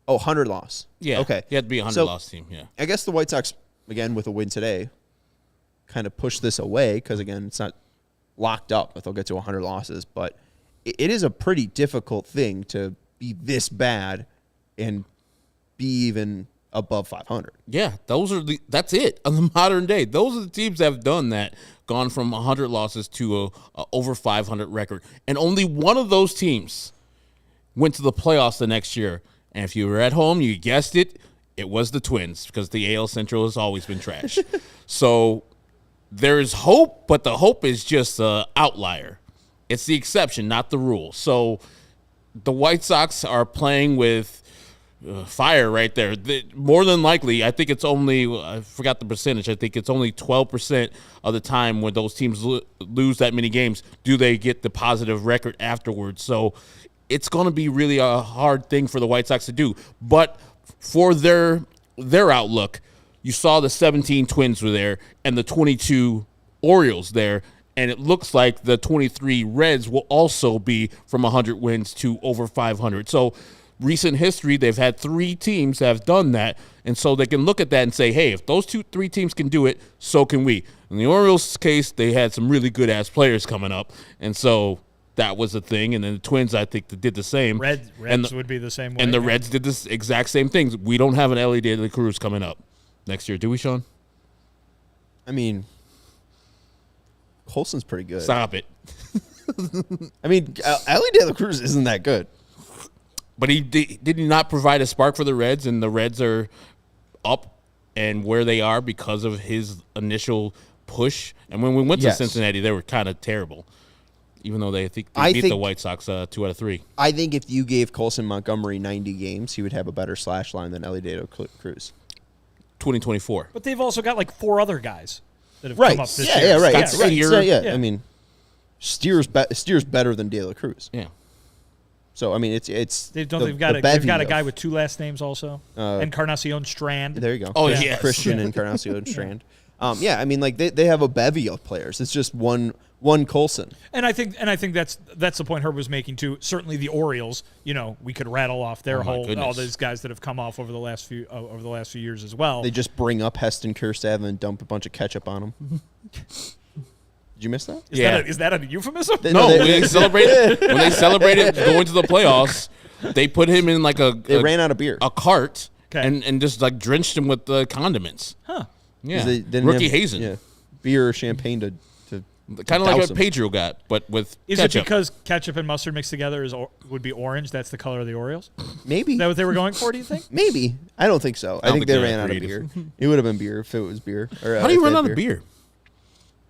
100 loss. Yeah. Okay. You had to be a 100 loss team. Yeah. I guess the White Sox, again, with a win today, kind of push this away because, again, it's not locked up if they'll get to 100 losses. But it is a pretty difficult thing to be this bad and be even above 500. Yeah, that's it. On the modern day, those are the teams that have done that, gone from 100 losses to a over 500 record. And only one of those teams went to the playoffs the next year. And if you were at home, you guessed it, it was the Twins, because the AL Central has always been trash. So there's hope, but the hope is just an outlier. It's the exception, not the rule. So the White Sox are playing with fire right there. More than likely, I think it's only, I forgot the percentage, I think it's only 12% of the time when those teams lose that many games do they get the positive record afterwards. So it's going to be really a hard thing for the White Sox to do. But for their outlook, you saw the 17 Twins were there and the 22 Orioles there, and it looks like the 23 Reds will also be from 100 wins to over 500. So recent history, they've had 3 teams that have done that, and so they can look at that and say, hey, if those 3 teams can do it, so can we. In the Orioles' case, they had some really good-ass players coming up, and so that was a thing. And then the Twins, I think, did the same. Reds would be the same way. And the Reds did this exact same things. We don't have an Ellie De La Cruz coming up next year, do we, Sean? I mean, Colson's pretty good. Stop it. I mean, Ellie De La Cruz isn't that good. But did he not provide a spark for the Reds, and the Reds are up and where they are because of his initial push. And when we went to Cincinnati, they were kind of terrible, even though they beat the White Sox 2 out of 3. I think if you gave Colson Montgomery 90 games, he would have a better slash line than Eligibility Cruz. 2024. But they've also got like 4 other guys that have come up this year. Yeah, right. Yeah. I mean, Steer's better than De La Cruz. Yeah. So I mean, it's they've got a guy with 2 last names also, Encarnacion Strand. There you go. Oh yeah, Christian Encarnacion Strand. I mean, like they have a bevy of players. It's just one Colson. And I think that's the point Herb was making too. Certainly the Orioles, we could rattle off their all those guys that have come off over the last few years as well. They just bring up Heston Kjerstad and dump a bunch of ketchup on him. Did you miss that? Is that a euphemism? No, when they celebrated going to the playoffs, they put him in like they ran out of beer, a cart, and just like drenched him with the condiments. Huh? Yeah, rookie hazing. Yeah, beer or champagne to kind of like what Pedro got, but with ketchup. It because ketchup and mustard mixed together would be orange? That's the color of the Orioles. Maybe is that what they were going for? Do you think? Maybe. I don't think so. I think they ran out of beer. It would have been beer if it was beer. Or, how do you run out of beer?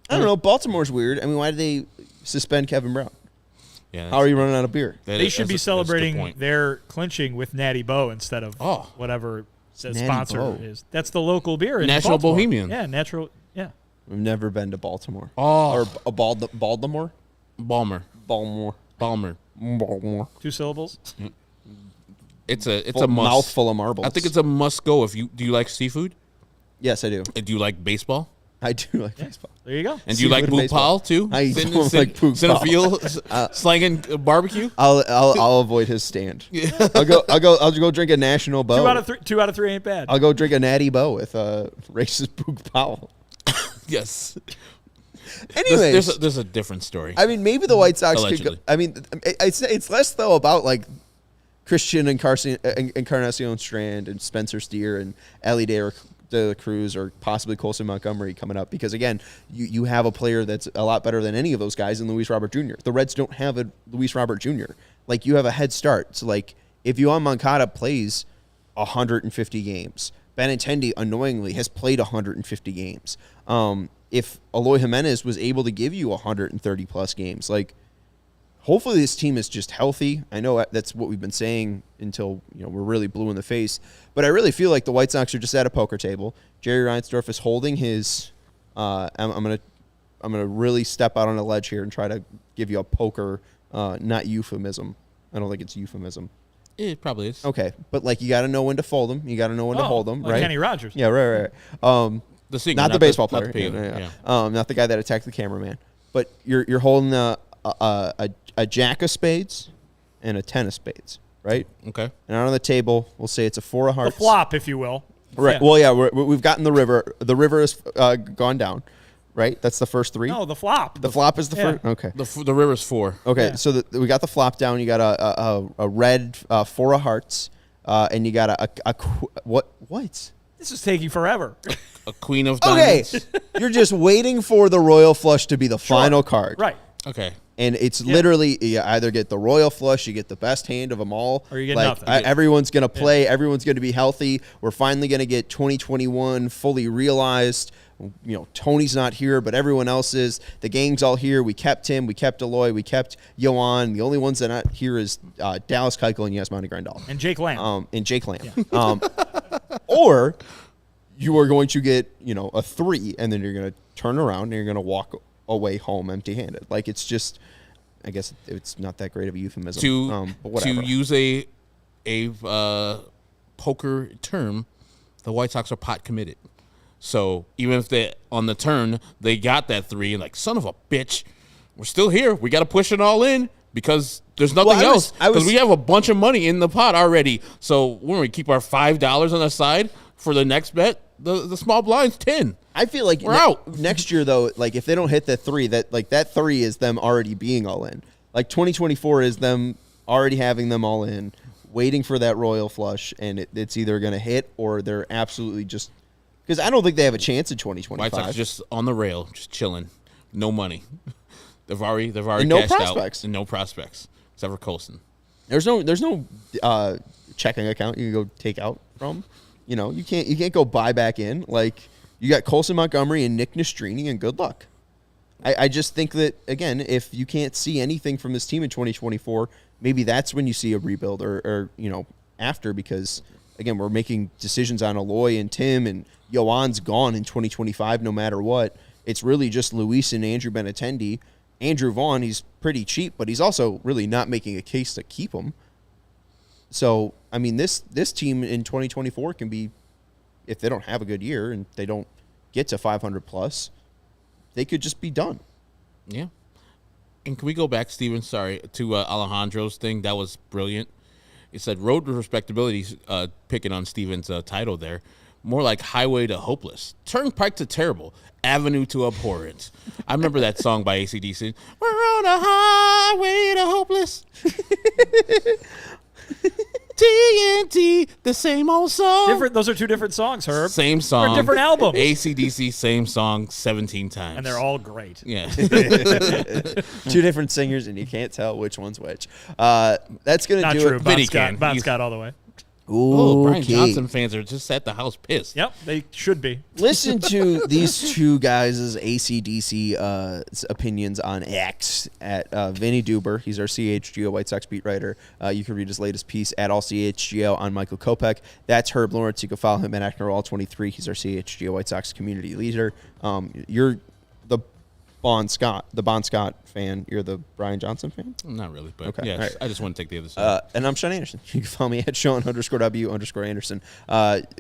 I don't know. Baltimore's weird. I mean, why did they suspend Kevin Brown? Yeah, how are you running out of beer? They should be celebrating their clinching with Natty Bo instead of whatever the sponsor is. That's the local beer in National Baltimore. Bohemian. Yeah, natural. Yeah. We've never been to Baltimore. Or Baltimore? Balmer. 2 syllables. It's a must. Mouthful of marbles. I think it's a must go. Do you like seafood? Yes, I do. And do you like baseball? I do like baseball. There you go. And do you like Boog Powell too? I don't like Boog Powell. Slanging barbecue. I'll avoid his stand. I'll go drink a National Bow. 2 out of 3 ain't bad. I'll go drink a Natty Bow with racist Boog Powell. Yes. Anyways, there's a different story. I mean, maybe the White Sox Allegedly. could go. I mean, it's less though about like Christian Encarnacion Strand and Spencer Steer and Ellie De La Cruz or possibly Colson Montgomery coming up because again, you have a player that's a lot better than any of those guys in Luis Robert Jr. The Reds don't have a Luis Robert Jr. Like you have a head start. So like if Yoan Moncada plays 150 games, Benintendi annoyingly has played 150 games. If Eloy Jimenez was able to give you 130 plus games, like hopefully this team is just healthy. I know that's what we've been saying until we're really blue in the face, but I really feel like the White Sox are just at a poker table. Jerry Reinsdorf is holding his. I'm gonna really step out on a ledge here and try to give you a poker, not euphemism. I don't think it's euphemism. It probably is. Okay, but like you got to know when to fold them. You got to know when to hold them, like right? Kenny Rogers. Yeah, right. The singer, not the baseball player. Not the painter, not the guy that attacked the cameraman. But you're holding a jack of spades and a 10 of spades, right? Okay. And out on the table, we'll say it's a 4 of hearts. The flop, if you will. Right. Yeah. Well, we've gotten the river. The river has gone down, right? That's the first 3. No, the flop. The flop is the first. Okay. The river's 4. Okay. Yeah. So we got the flop down. You got a red 4 of hearts, and you got a what? This is taking forever. A queen of diamonds. Okay. You're just waiting for the royal flush to be the final card. Right. Okay. And it's literally you either get the royal flush, you get the best hand of them all, or you get nothing. Everyone's going to play. Yeah. Everyone's going to be healthy. We're finally going to get 2021 fully realized. Tony's not here, but everyone else is. The gang's all here. We kept him. We kept Eloy. We kept Yoan. The only ones that are not here is Dallas Keuchel and Yasmani Grandal. And Jake Lamb. Yeah. Or you are going to get, a 3, and then you're going to turn around and you're going to walk away home empty-handed. Like it's just, I guess it's not that great of a euphemism. But whatever. To use a poker term, the White Sox are pot committed. So even if they on the turn they got that 3 and like son of a bitch, we're still here. We got to push it all in because there's nothing else. Because we have a bunch of money in the pot already. So when we keep our $5 on the side for the next bet, the small blind's 10. I feel like we're out next year though. Like if they don't hit that 3, that 3 is them already being all in. Like 2024 is them already having them all in, waiting for that royal flush, and it's either going to hit or they're absolutely just. Because I don't think they have a chance in 2025. White Sox just on the rail, just chilling, no money. They've already and no cashed prospects. out, and no prospects except for Colson. There's no checking account you can go take out from. You can't go buy back in. Like, you got Colson Montgomery and Nick Nastrini, and good luck. I just think that, again, if you can't see anything from this team in 2024, maybe that's when you see a rebuild or after, because, again, we're making decisions on Aloy and Tim, and Yoan's gone in 2025 no matter what. It's really just Luis and Andrew Benintendi. Andrew Vaughn, he's pretty cheap, but he's also really not making a case to keep him. So, I mean, this team in 2024 can be, if they don't have a good year and they don't get to 500+, they could just be done. Yeah. And can we go back, Steven, to Alejandro's thing? That was brilliant. It said road to respectability, picking on Steven's title there. More like highway to hopeless. Turnpike to terrible. Avenue to abhorrent. I remember that song by AC/DC. We're on a highway to hopeless. TNT, the same old song. Those are two different songs, Herb. Same song. They're different albums. AC/DC, same song, 17 times. And they're all great. Yeah. Two different singers, and you can't tell which one's which. That's going to do true. it. Vinnie Bon Scott all the way. Oh, Brian Okay. Johnson fans are just at the house pissed. Yep, they should be. Listen to these two guys' AC/DC opinions on X at Vinnie Duber. He's our CHGO White Sox beat writer. You can read his latest piece at ALLCITY on Michael Kopech. That's Herb Lawrence. You can follow him at AcknerAll23. He's our CHGO White Sox community leader. You're the Bon Scott fan. You're the Brian Johnson fan? Not really, but Okay. yes, Right. I just want to take the other side. And I'm Sean Anderson. You can follow me at Sean_W_Anderson.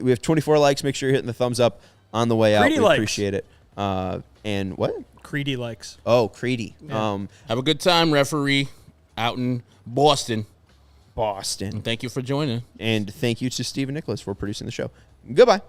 We have 24 likes. Make sure you're hitting the thumbs up on the way out. Creedy We likes. appreciate it. And what? Creedy likes. Oh, Creedy. Yeah. Have a good time, referee, out in Boston. Boston. And thank you for joining. And thank you to Stephen Nicholas for producing the show. Goodbye.